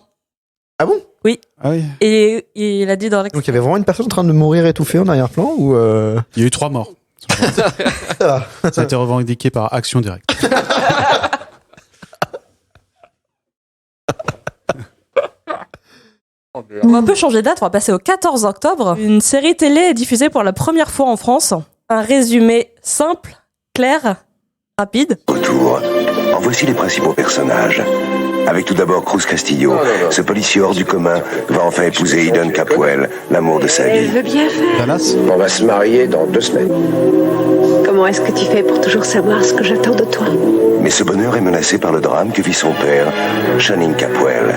Ah bon? Oui. Ah oui. Et il a dit dans Donc il y avait vraiment une personne en train de mourir étouffée en arrière-plan ou Il y a eu 3 morts. Ça a été revendiqué par Action Directe. On va un peu changer de date, on va passer au 14 octobre. Une série télé est diffusée pour la première fois en France. Un résumé simple, clair, rapide. Autour, en voici les principaux personnages. Avec tout d'abord Cruz Castillo, ce policier hors du commun va enfin épouser Eden Capwell, l'amour de sa vie. Elle veut bien faire. Dallas. On va se marier dans 2 semaines. Comment est-ce que tu fais pour toujours savoir ce que j'attends de toi? Mais ce bonheur est menacé par le drame que vit son père, Channing Capwell.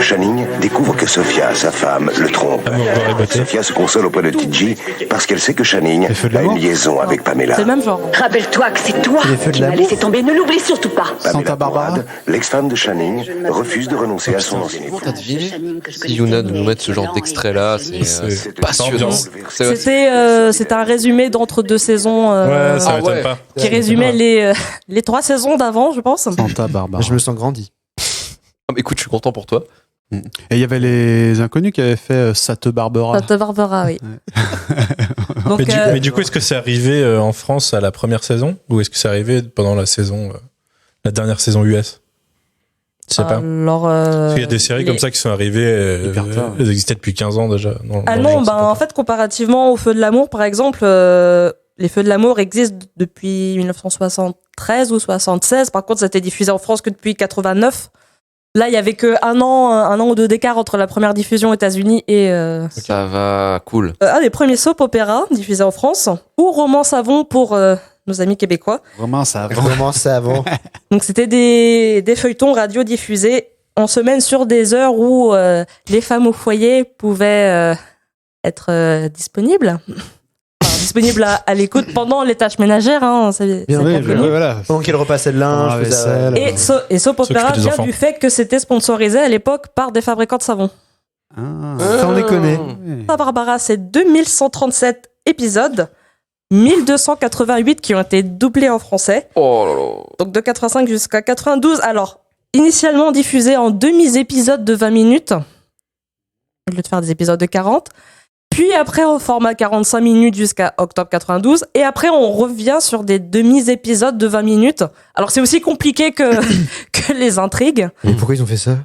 Channing découvre que Sophia, sa femme, le trompe. Sophia se console auprès de TJ parce qu'elle sait que Channing a une liaison avec Pamela. C'est le même genre. Rappelle-toi que c'est toi qui m'as laissé tomber, ne l'oublie surtout pas. Santa Barbara. L'ex-femme de Channing refuse de renoncer à son ancien époux. Si Yuna de nous mettre ce genre d'extrait-là, c'est passionnant. C'était un résumé d'entre 2 saisons ça m'étonne pas. qui résumait les 3 saisons d'avant, je pense. Santa Barbara. Je me sens grandi. Écoute, je suis content pour toi. Et il y avait les inconnus qui avaient fait Sate Barbara. Sate Barbara, oui. Donc, mais du coup, est-ce que c'est arrivé en France à la première saison ou est-ce que c'est arrivé pendant la la dernière saison US? Je sais pas. Alors, parce qu'il y a des séries comme ça qui sont arrivées, elles existaient depuis 15 ans déjà. En fait, comparativement aux Feux de l'amour, par exemple, les Feux de l'amour existent depuis 1973 ou 76. Par contre, ça a été diffusé en France que depuis 89. Là, il y avait que un an ou 2 d'écart entre la première diffusion aux États-Unis et Ça va, cool. un des premiers soap opéras diffusés en France, ou Roman Savon pour nos amis québécois. Roman Savon. Donc c'était des feuilletons radio diffusés en semaine sur des heures où les femmes au foyer pouvaient être disponibles. Enfin, disponibles à l'écoute pendant les tâches ménagères. Hein, Voilà. Pendant qu'il repassait le linge, et soap opéra vient du fait que c'était sponsorisé à l'époque par des fabricants de savon. Ça on les connaît. Santa Barbara, c'est 2137 épisodes, 1288 qui ont été doublés en français. Oh là là. Donc de 85 jusqu'à 92. Alors, initialement diffusé en demi-épisodes de 20 minutes, au lieu de faire des épisodes de 40. Puis après, au format 45 minutes jusqu'à octobre 92. Et après, on revient sur des demi-épisodes de 20 minutes. Alors, c'est aussi compliqué que les intrigues. Et pourquoi ils ont fait ça?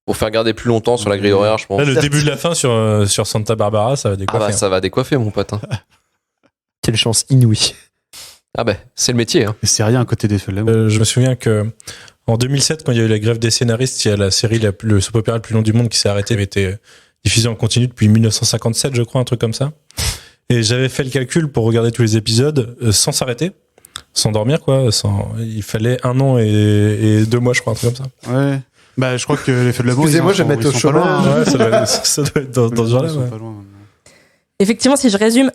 Pour faire garder plus longtemps sur la grille horaire, je pense. Là, le début de la fin sur Santa Barbara, ça va décoiffer. Ah bah, ça va décoiffer, mon pote. Hein. Quelle chance inouïe. Ah bah, c'est le métier. Hein. C'est rien à côté des Feux de l'amour. Je me souviens que en 2007, quand il y a eu la grève des scénaristes, il y a la série le soap opéra le plus long du monde qui s'est arrêté, avait été diffusé en continu depuis 1957, je crois, un truc comme ça. Et j'avais fait le calcul pour regarder tous les épisodes sans s'arrêter, sans dormir, quoi. Il fallait 1 an et 2 mois, je crois, un truc comme ça. Ouais. Bah, je crois que les Feux de l'amour. Excusez-moi, je vais mettre au chômage. Ouais, ça doit être dans ce genre-là. Ouais. Effectivement, si je résume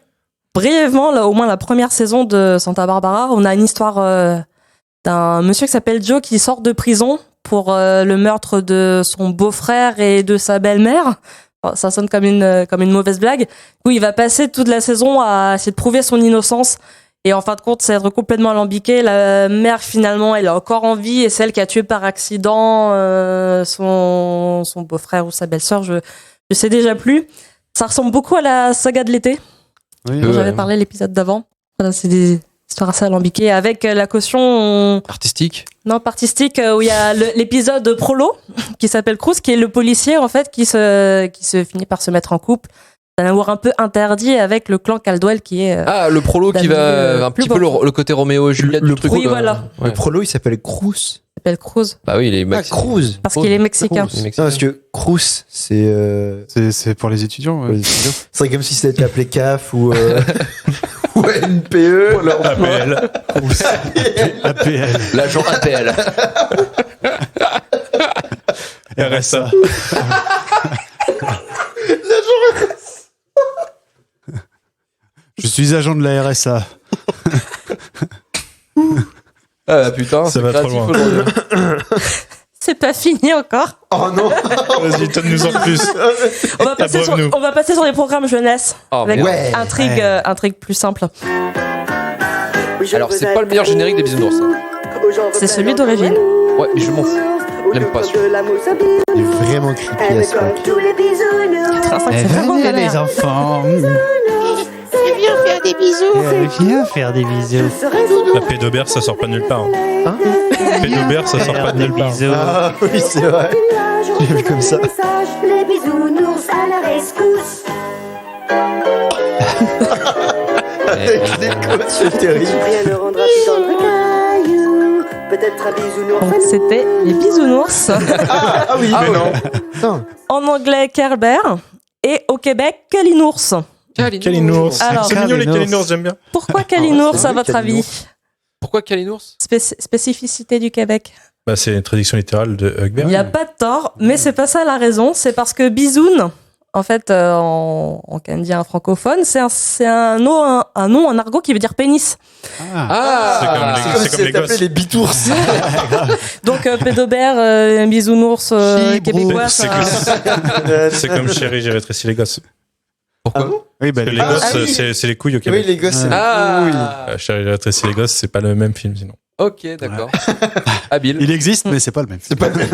brièvement, là, au moins la première saison de Santa Barbara, on a une histoire d'un monsieur qui s'appelle Joe qui sort de prison pour le meurtre de son beau-frère et de sa belle-mère. Ça sonne comme une mauvaise blague. Du coup, il va passer toute la saison à essayer de prouver son innocence. Et en fin de compte, c'est être complètement alambiqué. La mère, finalement, elle est encore en vie et celle qui a tué par accident son beau-frère ou sa belle-sœur, je sais déjà plus. Ça ressemble beaucoup à la saga de l'été, dont j'avais parlé l'épisode d'avant. Voilà, c'est des histoires assez alambiquées avec la caution artistique. Non, pas artistique, où il y a l'épisode prolo qui s'appelle Cruz, qui est le policier en fait qui se finit par se mettre en couple. Un amour un peu interdit avec le clan Caldwell qui est le prolo qui va un petit peu le côté Roméo et Juliette du truc. Oui, voilà. Ouais. Le prolo, il s'appelle Cruz. Il s'appelle Cruz. Bah oui, il est Cruz. Parce qu'il est mexicain. Non, parce que Cruz, c'est pour les étudiants. Ouais. C'est comme si c'était appelé CAF ou ou NPE. APL. APL. L'agent APL. RSA. Je suis agent de la RSA. Ah putain, ça va trop loin. C'est pas fini encore. Oh non. Vas-y, donne-nous en plus. On va passer sur les programmes jeunesse avec intrigue plus simple. Alors c'est pas le meilleur générique des Bisounours. C'est celui d'origine. Ouais, mais je m'en fous. J'aime pas celui-là. Il est vraiment creepy à ce point. 85, c'est vraiment Venez galère. les enfants. Viens faire des bisous. Viens faire des bisous. La pédobère, ça sort pas nulle part. Hein pédobère, ça sort pas nulle part. Ah oui, c'est vrai. J'ai vu comme ça. Les bisounours à la rescousse. Avec l'écho, c'est terrible. Rien ne rendra plus tendre caillou. Peut-être un bisounours. Donc c'était les bisounours. Ah oui, mais non. Putain. En anglais, Care Bear. Et au Québec, Calinours. Calinours. Alors, C'est mignon les Calinours, j'aime bien. Pourquoi Calinours à votre avis? Pourquoi Calinours? Spécificité du Québec. Bah, c'est une traduction littérale de Hugbear. Il n'y a pas de tort, mais c'est pas ça la raison. C'est parce que bisoun, en fait, en canadien francophone, c'est un nom en argot qui veut dire pénis. C'est comme les gosses. Les bitours. Donc pédobère, bisounours québécois. C'est comme chérie, j'ai rétréci les gosses. Pourquoi? Oui, bah, les gosses, c'est les couilles au Québec. Oui, les gosses, c'est Chérie, j'ai rétréci les gosses, c'est pas le même film sinon. Ok, d'accord. Habile. Il existe, mais c'est pas le même. C'est pas le même.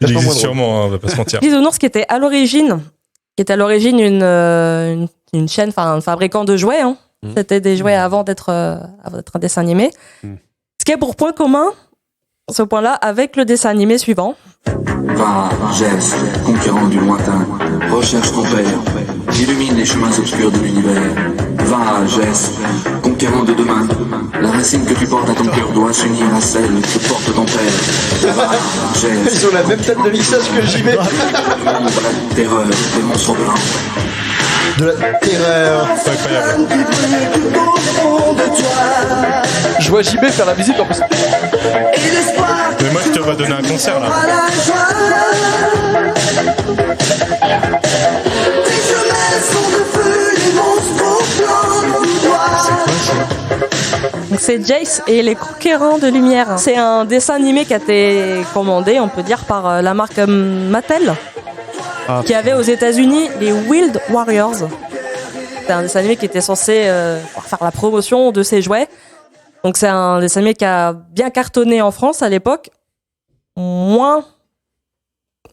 Il existe sûrement, hein, on va pas se mentir. Bisounours qui était à l'origine une chaîne, enfin un fabricant de jouets. Hein. C'était des jouets avant d'être un dessin animé. Ce qui a pour point commun, ce point-là, avec le dessin animé suivant. Va, Jess, conquérant du lointain, recherche ton père, illumine les chemins obscurs de l'univers. Va, Jess, conquérant de demain, la racine que tu portes à ton cœur doit s'unir à celle que porte ton père. Va, Jess. Ils ont la même tête de lissage que j'y vais. La terreur des monstres blancs. De la terreur. C'est incroyable. Je vois JB faire la visite en plus. Mais moi, je te vais donner un concert là. Donc c'est Jace et les Conquérants de Lumière. C'est un dessin animé qui a été commandé, on peut dire, par la marque Mattel, qui avait aux États-Unis les Wild Warriors. C'est un dessin animé qui était censé faire la promotion de ses jouets. Donc c'est un dessin animé qui a bien cartonné en France à l'époque, moins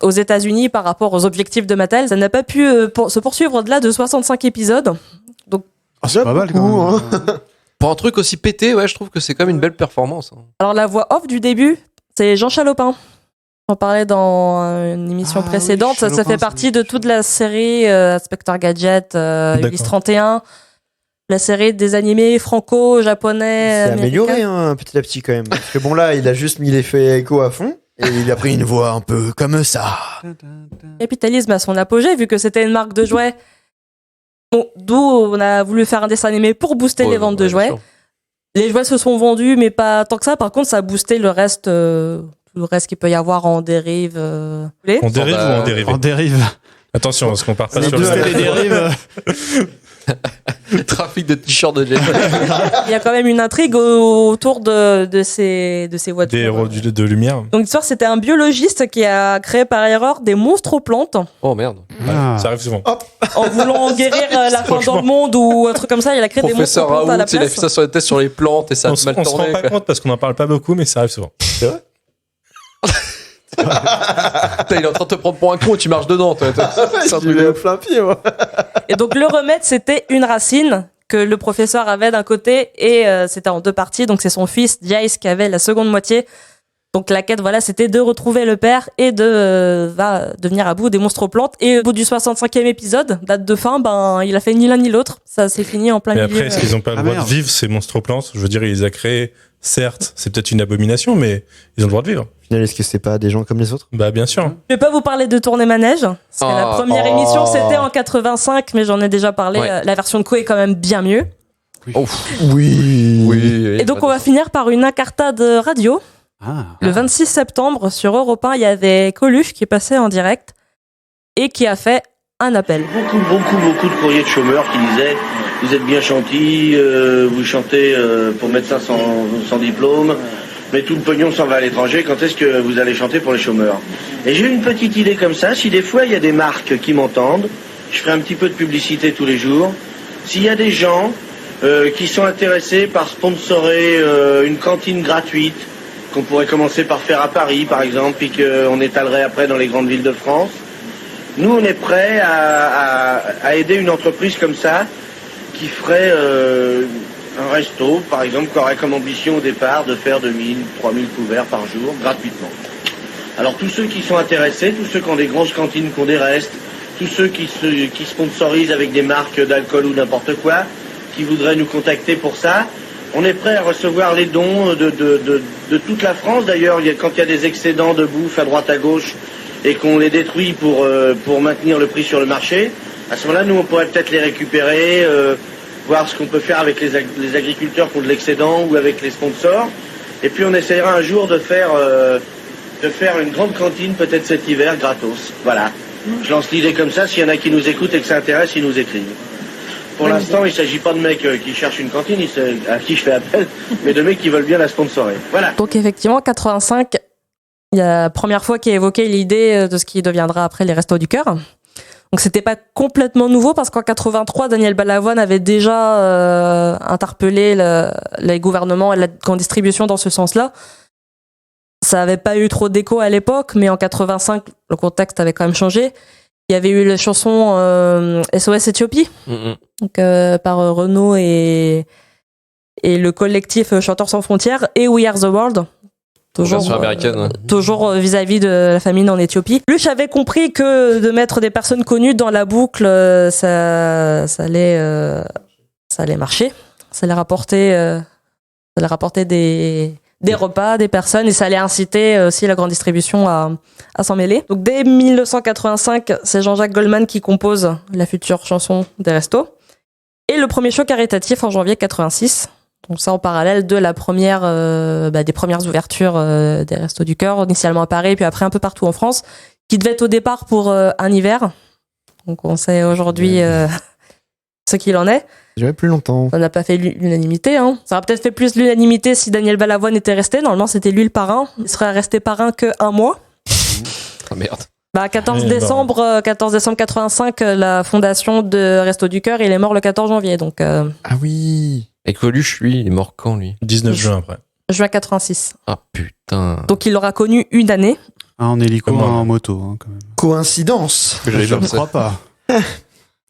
aux États-Unis par rapport aux objectifs de Mattel. Ça n'a pas pu se poursuivre au-delà de 65 épisodes. Donc c'est pas mal quand même. Pour un truc aussi pété, ouais, je trouve que c'est quand même une belle performance. Alors la voix off du début, c'est Jean Chalopin. On parlait dans une émission précédente. Oui, ça fait partie de toute la série Inspector Gadget, Ulysse 31. La série des animés franco-japonais. C'est amélioré petit à petit quand même. Parce que bon là, il a juste mis l'effet écho à fond et il a pris une voix un peu comme ça. Capitalisme à son apogée, vu que c'était une marque de jouets. Bon, d'où on a voulu faire un dessin animé pour booster les ventes de jouets. Les jouets se sont vendus, mais pas tant que ça. Par contre, ça a boosté le reste qu'il peut y avoir en dérive. En dérive ou en dérivé? En dérive. Attention, parce qu'on part pas sur les dérives. Trafic de t-shirts de James. Il y a quand même une intrigue autour de ces voitures. Des héros de lumière. Donc l'histoire, c'était un biologiste qui a créé par erreur des monstroplantes. Oh merde. Ça arrive souvent. En voulant guérir la faim dans le monde ou un truc comme ça, il a créé des Professeur monstroplantes à la Raoult, il a fait place. ça sur les tests sur les plantes et ça a On mal se rend tourné. pas compte parce qu'on n'en parle pas beaucoup, mais ça arrive souvent. C'est vrai? Putain, il est en train de te prendre pour un con et tu marches dedans, toi. C'est un truc de plein pied, moi. Et donc le remède, c'était une racine que le professeur avait d'un côté et c'était en deux parties. Donc c'est son fils Jace qui avait la seconde moitié. Donc la quête, voilà, c'était de retrouver le père et de venir à bout des monstroplantes. Et au bout du 65e épisode, date de fin, ben il a fait ni l'un ni l'autre. Ça s'est fini en plein Mais milieu. après, est-ce qu'ils n'ont pas le droit de vivre ces monstroplantes? Je veux dire, il les a créés. Certes, c'est peut-être une abomination, mais ils ont le droit de vivre. Au final, est-ce que c'est pas des gens comme les autres? Bah, bien sûr. Je vais pas vous parler de Tournée Manège, parce que la première émission c'était en 85, mais j'en ai déjà parlé. Ouais. La version de Koei est quand même bien mieux. Oui. Et donc on va finir par une incartade radio. Le 26 septembre sur Europe 1, il y avait Coluche qui passait en direct et qui a fait un appel. Beaucoup de courriers de chômeurs qui disaient vous êtes bien gentils, vous chantez pour médecins sans diplôme, mais tout le pognon s'en va à l'étranger, quand est-ce que vous allez chanter pour les chômeurs? Et j'ai une petite idée comme ça, si des fois il y a des marques qui m'entendent, je ferai un petit peu de publicité tous les jours, s'il y a des gens qui sont intéressés par sponsorer une cantine gratuite, qu'on pourrait commencer par faire à Paris par exemple, puis qu'on étalerait après dans les grandes villes de France, nous on est prêts à aider une entreprise comme ça, qui ferait un resto, par exemple, qui aurait comme ambition au départ de faire 2000, 3000 couverts par jour, gratuitement. Alors tous ceux qui sont intéressés, tous ceux qui ont des grosses cantines, qui ont des restes, tous ceux qui sponsorisent avec des marques d'alcool ou n'importe quoi, qui voudraient nous contacter pour ça, on est prêt à recevoir les dons de toute la France. D'ailleurs, quand il y a des excédents de bouffe à droite à gauche et qu'on les détruit pour maintenir le prix sur le marché, à ce moment-là, nous, on pourrait peut-être les récupérer, voir ce qu'on peut faire avec les agriculteurs qui ont de l'excédent ou avec les sponsors. Et puis, on essaiera un jour de faire une grande cantine, peut-être cet hiver, gratos. Voilà. Je lance l'idée comme ça. S'il y en a qui nous écoutent et que ça intéresse, ils nous écrivent. Pour l'instant, il ne s'agit pas de mecs qui cherchent une cantine, à qui je fais appel, mais de mecs qui veulent bien la sponsorer. Voilà. Donc effectivement, 85, il y a la première fois qu'il a évoqué l'idée de ce qui deviendra après les Restos du Cœur. Donc c'était pas complètement nouveau parce qu'en 83, Daniel Balavoine avait déjà interpellé les gouvernements et la grande distribution dans ce sens-là. Ça avait pas eu trop d'écho à l'époque, mais en 85, le contexte avait quand même changé. Il y avait eu la chanson SOS Éthiopie, donc, par Renaud et le collectif Chanteurs sans frontières, et We Are the World, Version américaine. toujours vis-à-vis de la famine en Éthiopie. Lui, j'avais compris que de mettre des personnes connues dans la boucle, ça allait marcher, ça allait rapporter des repas, des personnes, et ça allait inciter aussi la grande distribution à s'en mêler. Donc dès 1985, c'est Jean-Jacques Goldman qui compose la future chanson des Restos. Et le premier show caritatif en janvier 86. Donc ça en parallèle de la première, des premières ouvertures des Restos du Cœur, initialement à Paris, puis après un peu partout en France, qui devait être au départ pour un hiver. Donc on sait aujourd'hui ce qu'il en est. Jamais plus longtemps. Ça n'a pas fait l'unanimité. Hein. Ça aurait peut-être fait plus l'unanimité si Daniel Balavoine était resté. Normalement, c'était lui le parrain. Il serait resté parrain que un mois. Ah merde. 14 décembre 85, la fondation de Restos du Cœur, il est mort le 14 janvier. Donc, Ah oui. Et Coluche, lui, il est mort quand, lui? 19 juin après. Juin 86. Ah putain. Donc il l'aura connu une année. En hélico, en moto, hein, quand même. Coïncidence. Je ne crois pas.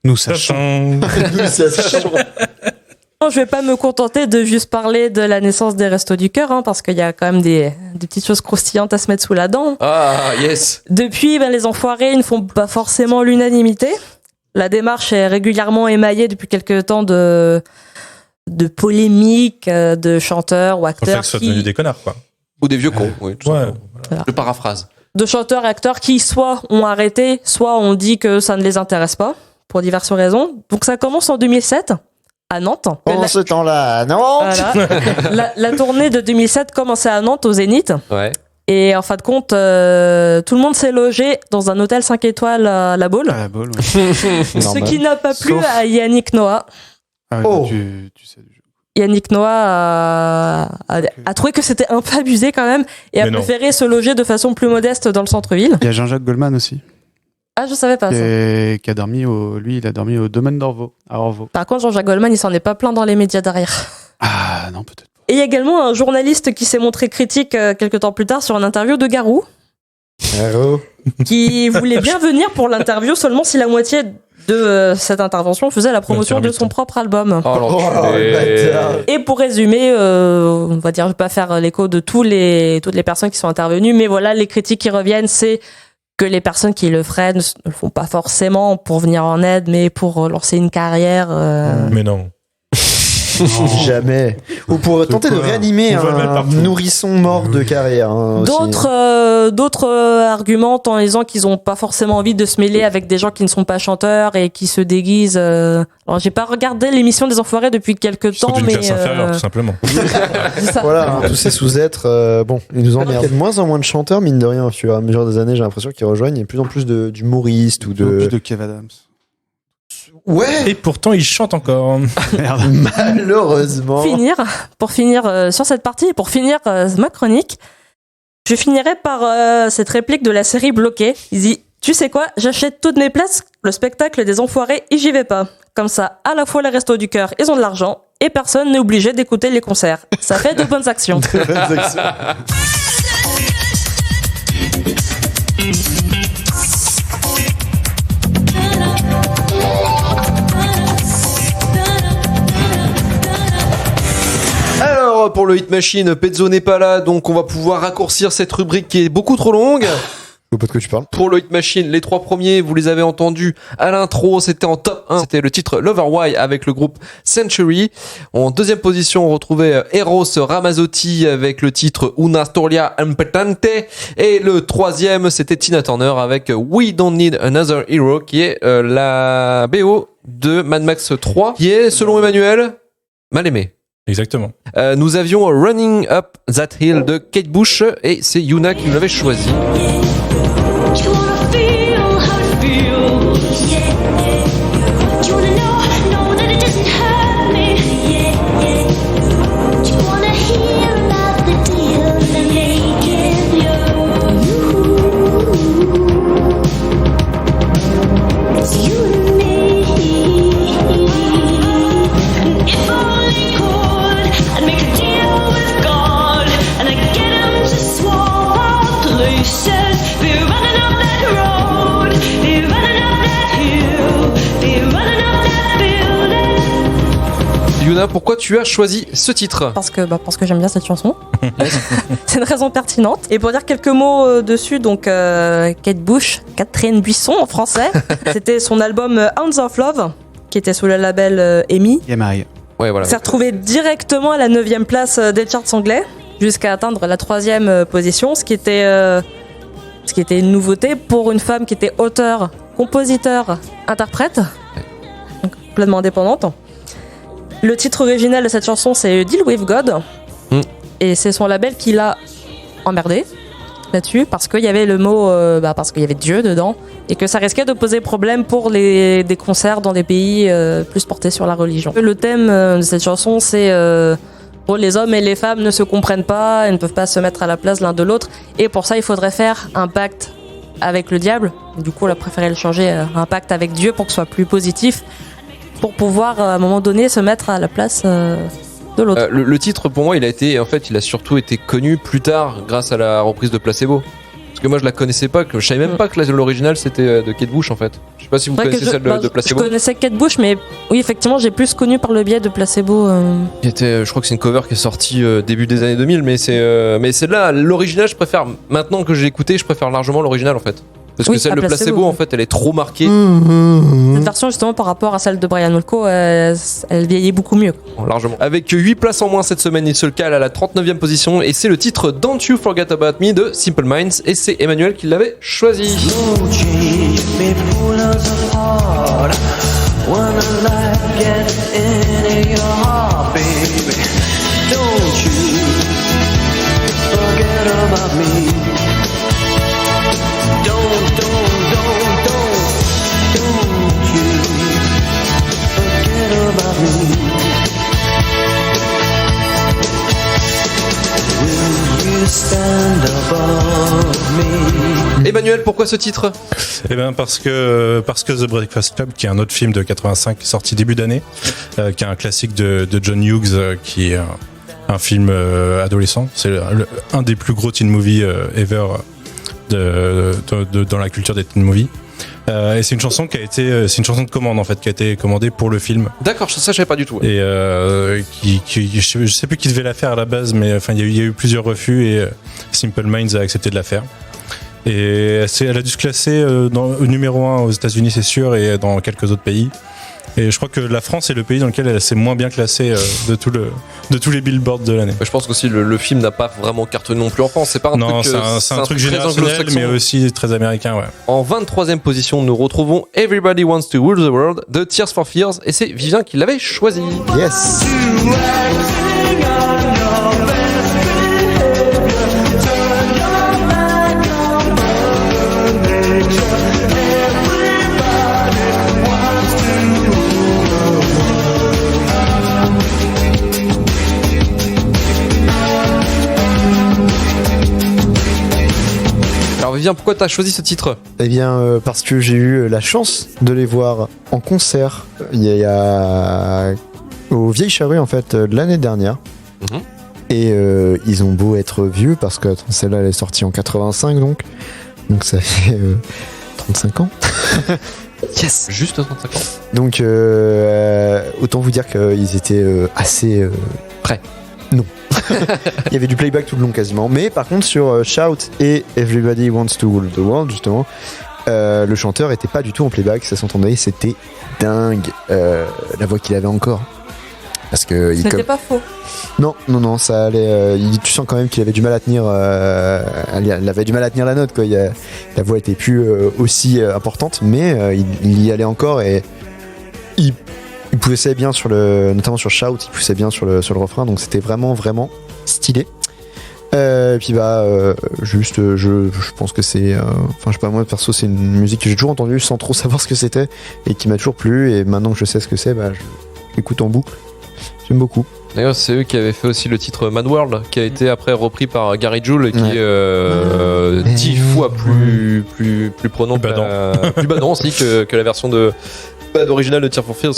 Nous sachons. Je vais pas me contenter de juste parler de la naissance des Restos du Cœur, hein, parce qu'il y a quand même des petites choses croustillantes à se mettre sous la dent. Ah, yes. Depuis, les enfoirés ne font pas forcément l'unanimité. La démarche est régulièrement émaillée depuis quelques temps de polémiques, de chanteurs ou acteurs. Enfin, que ce soit devenu des connards, quoi. Ou des vieux cons, oui. Voilà. Je paraphrase. De chanteurs et acteurs qui soit ont arrêté, soit ont dit que ça ne les intéresse pas, pour diverses raisons. Donc ça commence en 2007. À Nantes. En ce temps-là, à Nantes. Voilà. La tournée de 2007 commençait à Nantes, au Zénith. Ouais. Et en fin de compte, tout le monde s'est logé dans un hôtel 5 étoiles à La Baule. À La Baule, oui. Ce qui n'a pas plu à Yannick Noah. Ah, Oh. tu sais. Yannick Noah a trouvé que c'était un peu abusé quand même et a Mais non. préféré se loger de façon plus modeste dans le centre-ville. Il y a Jean-Jacques Goldman aussi. Ah, je savais pas ça. Qui a dormi il a dormi au domaine d'Orvaux, à Orvaux. Par contre, Jean-Jacques Goldman, il s'en est pas plein dans les médias derrière. Ah non, peut-être. Et il y a également un journaliste qui s'est montré critique quelques temps plus tard sur une interview de Garou, qui voulait bien venir pour l'interview seulement si la moitié de cette intervention faisait la promotion de son propre album. Et pour résumer, on va dire, je vais pas faire l'écho de toutes les personnes qui sont intervenues, mais voilà, les critiques qui reviennent, c'est que les personnes qui le feraient ne le font pas forcément pour venir en aide, mais pour lancer une carrière. Mais non. Jamais. Ou pour tenter de réanimer un nourrisson mort de carrière. Hein, D'autres argumentent en disant qu'ils ont pas forcément envie de se mêler avec des gens qui ne sont pas chanteurs et qui se déguisent. Alors j'ai pas regardé l'émission des Enfoirés depuis quelques temps, D'une mais classe inférieure, tout simplement. Voilà, hein, tous ces sous-êtres, bon, ils nous emmerdent. Il y a de moins en moins de chanteurs, mine de rien, au fur et à mesure des années, j'ai l'impression qu'ils rejoignent. Il y a de plus en plus d'humoristes ou de. Plus de Kev Adams. Ouais. Et pourtant, ils chantent encore. Malheureusement. Pour finir sur cette partie, et pour finir ma chronique, je finirai par cette réplique de la série Bloqué. Il dit: tu sais quoi, j'achète toutes mes places, le spectacle des Enfoirés et j'y vais pas. Comme ça, à la fois les Restos du Cœur, ils ont de l'argent et personne n'est obligé d'écouter les concerts. Ça fait de bonnes actions. Alors, pour le Hit Machine, Pezzo n'est pas là, donc on va pouvoir raccourcir cette rubrique qui est beaucoup trop longue. Je vois pas de quoi tu parles. Pour le Hit Machine, les 3 premiers, vous les avez entendus à l'intro, c'était en top 1. C'était le titre Lover Why avec le groupe Century. En deuxième position, on retrouvait Eros Ramazzotti avec le titre Una Storia Impetente. Et le troisième, c'était Tina Turner avec We Don't Need Another Hero, qui est la BO de Mad Max 3, qui est, selon Emmanuel, mal aimé. Exactement. Nous avions Running Up That Hill de Kate Bush et c'est Yuna qui nous l'avait choisi. Yuna, pourquoi tu as choisi ce titre ? Parce que j'aime bien cette chanson. C'est une raison pertinente. Et pour dire quelques mots dessus, donc Kate Bush, Catherine Buisson en français, c'était son album Hounds of Love, qui était sous le label EMI. EMI. Ouais, voilà. S'est retrouvé directement à la 9e place des charts anglais, jusqu'à atteindre la 3e position, ce qui était une nouveauté pour une femme qui était auteur, compositeur, interprète, donc complètement indépendante. Le titre original de cette chanson, c'est Deal With God. Et c'est son label qui l'a emmerdé là-dessus, parce qu'il y avait le mot, parce qu'il y avait Dieu dedans, et que ça risquait de poser problème pour des concerts dans des pays plus portés sur la religion. Le thème de cette chanson, c'est les hommes et les femmes ne se comprennent pas et ne peuvent pas se mettre à la place l'un de l'autre, et pour ça, il faudrait faire un pacte avec le diable. Du coup, on a préféré le changer un pacte avec Dieu pour que ce soit plus positif, pour pouvoir à un moment donné se mettre à la place de l'autre. Le titre, pour moi, il a surtout été connu plus tard grâce à la reprise de Placebo. Parce que moi je la connaissais pas, je savais même pas que l'original c'était de Kate Bush en fait. Je sais pas si vous connaissez celle de Placebo. Je connaissais Kate Bush, mais oui, effectivement, j'ai plus connu par le biais de Placebo. Je crois que c'est une cover qui est sortie début des années 2000, mais c'est là, l'original, je préfère, maintenant que j'ai écouté, je préfère largement l'original en fait. Parce que celle de Placebo, en fait, elle est trop marquée. Cette version, justement, par rapport à celle de Brian Molko, elle vieillit beaucoup mieux. Largement. Avec 8 places en moins cette semaine, il se le cale à la 39e position. Et c'est le titre Don't You Forget About Me de Simple Minds. Et c'est Emmanuel qui l'avait choisi. Don't you forget about me. Emmanuel, pourquoi ce titre ? Eh ben parce que The Breakfast Club, qui est un autre film de 85 sorti début d'année, qui est un classique de John Hughes, qui est un film adolescent. C'est un des plus gros teen movies ever dans la culture des teen movies. Et c'est une chanson c'est une chanson de commande en fait, qui a été commandée pour le film. D'accord, ça je savais pas du tout. Et je sais plus qui devait la faire à la base, mais enfin il y a eu plusieurs refus et Simple Minds a accepté de la faire. Et elle a dû se classer au numéro 1 aux États-Unis, c'est sûr, et dans quelques autres pays. Et je crois que la France est le pays dans lequel elle s'est moins bien classée de tous les billboards de l'année. Je pense qu'aussi le film n'a pas vraiment cartonné non plus en France. C'est pas un non, truc. C'est un truc générationnel, mais aussi très américain, ouais. En 23e position, nous retrouvons Everybody Wants to Rule the World de Tears for Fears, et c'est Vivien qui l'avait choisi. Yes. Alors Vivien, pourquoi t'as choisi ce titre ? Eh bien, parce que j'ai eu la chance de les voir en concert il y a au Vieille Charrue en fait l'année dernière. Et ils ont beau être vieux parce que celle-là elle est sortie en 85 donc ça fait 35 ans. Yes, juste 35 ans. Donc autant vous dire qu'ils étaient assez prêts. Non. Il y avait du playback tout le long quasiment. Mais par contre sur Shout et Everybody Wants to Rule the World justement, le chanteur était pas du tout en playback, ça s'entendait, c'était dingue la voix qu'il avait encore. Parce que c'était pas faux. Non, ça allait. Tu sens quand même qu'il avait du mal à tenir. Elle avait du mal à tenir la note, quoi. La voix était plus aussi importante, mais il y allait encore et il poussait bien notamment sur Shout, il poussait bien sur le refrain, donc c'était vraiment stylé. Et puis juste, je pense que c'est, enfin je sais pas, moi perso c'est une musique que j'ai toujours entendue sans trop savoir ce que c'était et qui m'a toujours plu, et maintenant que je sais ce que c'est, je l'écoute en boucle. J'aime beaucoup. D'ailleurs, c'est eux qui avaient fait aussi le titre Mad World, qui a été après repris par Gary Jules, qui est 10 fois plus prenant, plus badant aussi que la version d'original de Tears for Fears,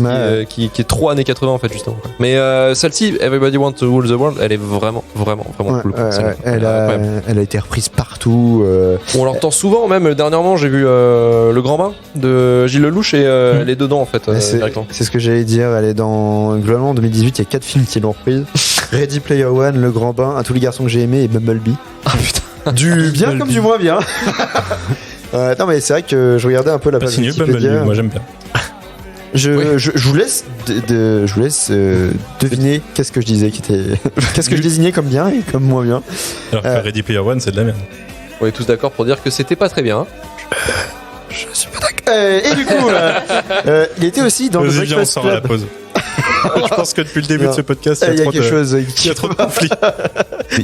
qui est trop années 80 en fait justement. Mais celle-ci, Everybody Wants to Rule the World, elle est vraiment cool. Elle a été reprise partout. On l'entend souvent, même dernièrement j'ai vu Le Grand Bain de Gilles Lelouch, et elle est dedans en fait. C'est ce que j'allais dire, elle est dans globalement en 2018, il y a 4 films qui l'ont reprise. Ready Player One, Le Grand Bain, À tous les garçons que j'ai aimés et Bumblebee. Ah putain. Du bien comme du moins bien. Non mais c'est vrai que je regardais un peu la page Wikipédia. Moi j'aime bien. Je vous laisse deviner qu'est-ce que je disais qu'est-ce que je désignais comme bien et comme moins bien. Alors que Ready Player One, c'est de la merde. On est tous d'accord pour dire que c'était pas très bien. Je suis pas d'accord. Et du coup, il était aussi dans le Breakfast Club. On sort à la pause. Je pense que depuis le début de ce podcast, il y a trop de conflits.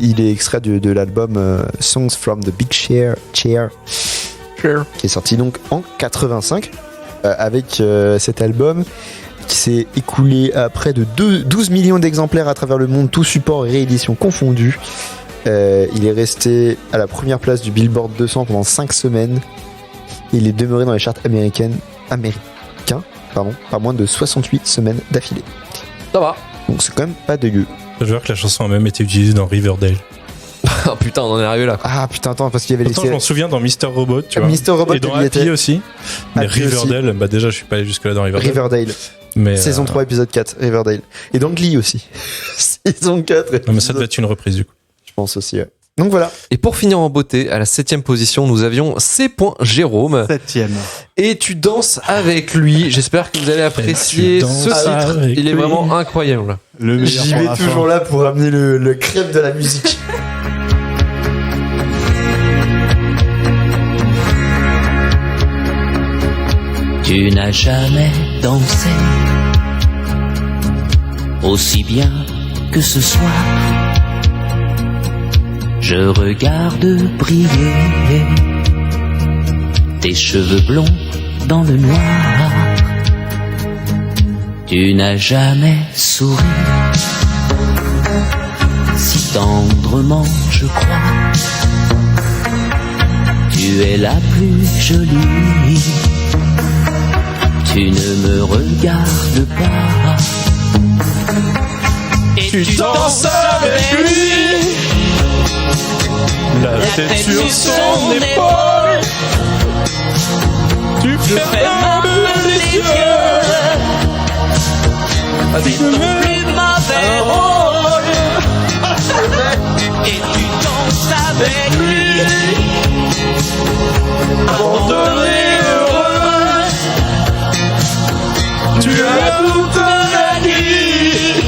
Il est extrait de l'album Songs from the Big Chair, qui est sorti donc en 85. Avec cet album qui s'est écoulé à près de 12 millions d'exemplaires à travers le monde, tous supports et rééditions confondus. Il est resté à la première place du Billboard 200 pendant 5 semaines. Il est demeuré dans les charts américains par moins de 68 semaines d'affilée. Ça va. Donc c'est quand même pas dégueu. Je veux dire que la chanson a même été utilisée dans Riverdale. Ah putain, on en est arrivé là. Ah putain, attends, parce qu'il y avait je m'en souviens dans Mr. Robot, tu vois. Mr. Robot, et dans Happy aussi. Mais Riverdale, déjà je suis pas allé jusque là dans Riverdale. Mais saison 3, épisode 4, Riverdale. Et dans Glee aussi. Saison 4. Non mais ça devait être une reprise du coup. Je pense aussi, ouais. Donc voilà. Et pour finir en beauté, à la 7ème position, nous avions C. Jérôme. 7ème. Et tu danses avec lui. J'espère que vous allez apprécier ce titre. Il est vraiment incroyable. J'y vais toujours là pour amener le crème de la musique. Tu n'as jamais dansé aussi bien que ce soir. Je regarde briller tes cheveux blonds dans le noir. Tu n'as jamais souri si tendrement, je crois. Tu es la plus jolie. Tu ne me regardes pas. Et tu danses avec lui. La tête sur son épaule. Tu fermes les yeux. C'est ton plus mauvais rôle. Et tu danses avec lui. Abandonné heureux. Tu as toute la nuit.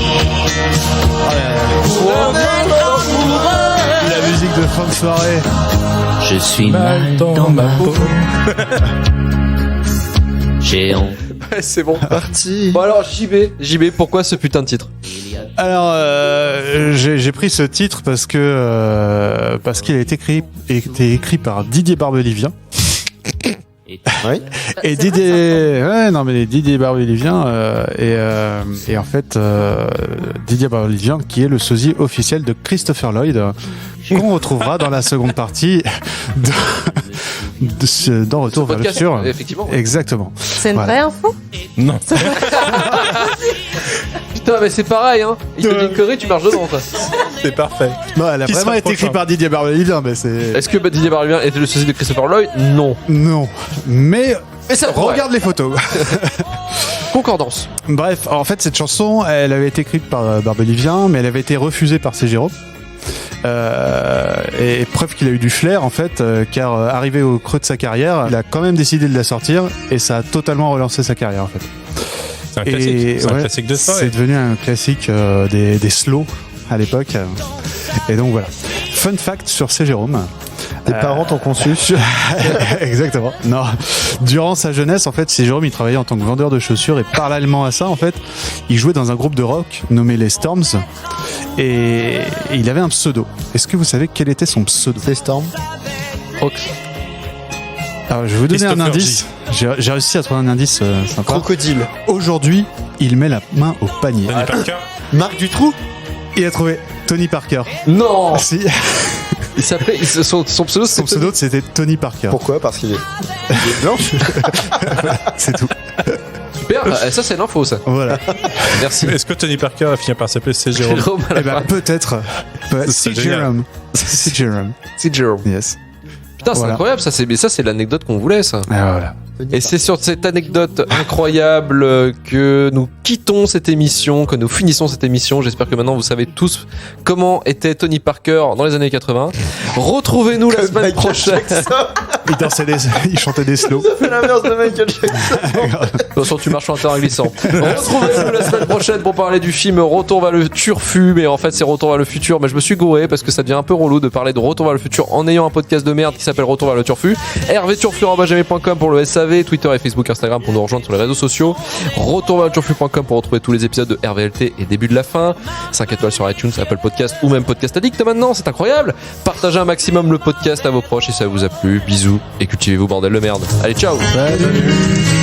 Pour un être amoureux. La musique de fin de soirée. Je suis mal dans ma peau. J'ai honte. Ouais, c'est bon. Parti. Bon alors JB, pourquoi ce putain de titre? Alors, j'ai pris ce titre parce qu'il a été écrit par Didier Barbelivien. Oui. Et Didier Barbelivien et en fait Didier Barbelivien qui est le sosie officiel de Lloyd qu'on retrouvera dans la seconde partie dans Retour vers le futur. Effectivement. Exactement. C'est une vraie info? Non. Putain, mais c'est pareil, hein. Il te dit une connerie, tu marches dedans, toi. C'est parfait. Non, elle a vraiment été écrite par Didier Barbelivien, mais c'est. Est-ce que Didier Barbelivien était le sosie de Christopher Lloyd? Non. Non. Mais ça, regarde les photos. Concordance. Bref, en fait, cette chanson, elle avait été écrite par Barbelivien, mais elle avait été refusée par C. Jérôme. Et preuve qu'il a eu du flair en fait, car arrivé au creux de sa carrière, il a quand même décidé de la sortir et ça a totalement relancé sa carrière en fait. C'est un classique. C'est un classique de soirée. C'est devenu un classique des slow à l'époque. Et donc voilà. Fun fact sur C. Jérôme. Tes parents t'ont conçu. Exactement. Non. Durant sa jeunesse, en fait, C. Jérôme, il travaillait en tant que vendeur de chaussures et parallèlement à ça, en fait, il jouait dans un groupe de rock nommé les Storms et il avait un pseudo. Est-ce que vous savez quel était son pseudo? Les Storms. Ox. Alors, je vais vous donner un indice. J'ai réussi à trouver un indice sympa. Crocodile. Aujourd'hui, il met la main au panier. Tony Parker. Marc Dutroux. Il a trouvé Tony Parker. Non. Si. Il s'appelait son pseudo. Son pseudo c'était Tony Parker. Pourquoi? Parce qu'il est blanche. C'est tout. Super. Ça c'est l'info ça. Voilà. Merci. Est-ce que Tony Parker a fini par s'appeler C. Jérôme? Eh ben peut-être. C. Jérôme. C. Jérôme. C. Jérôme. Yes. Putain, c'est incroyable, ça c'est l'anecdote qu'on voulait, ça. Ah, voilà. Et c'est sur cette anecdote incroyable que nous quittons cette émission, que nous finissons cette émission. J'espère que maintenant vous savez tous comment était Tony Parker dans les années 80. Retrouvez-nous la semaine prochaine. Il chantait des slows. Ça fait l'inverse de Michael Jackson. De toute façon, tu marches sur un terrain glissant. Retrouvez-nous la semaine prochaine pour parler du film Retour vers le Turfu. Mais en fait, c'est Retour vers le futur. Mais je me suis gouré parce que ça devient un peu relou de parler de Retour vers le futur en ayant un podcast de merde qui s'appelle Retour vers le Turfu. hervéturfu@gmail.com pour le SAV, Twitter et Facebook, Instagram pour nous rejoindre sur les réseaux sociaux. Retour vers le turfu.com pour retrouver tous les épisodes de RVLT et début de la fin. 5 étoiles sur iTunes, Apple Podcast ou même Podcast Addict maintenant, c'est incroyable. Partagez un maximum le podcast à vos proches si ça vous a plu. Bisous et cultivez-vous, bordel de merde. Allez, ciao. Salut.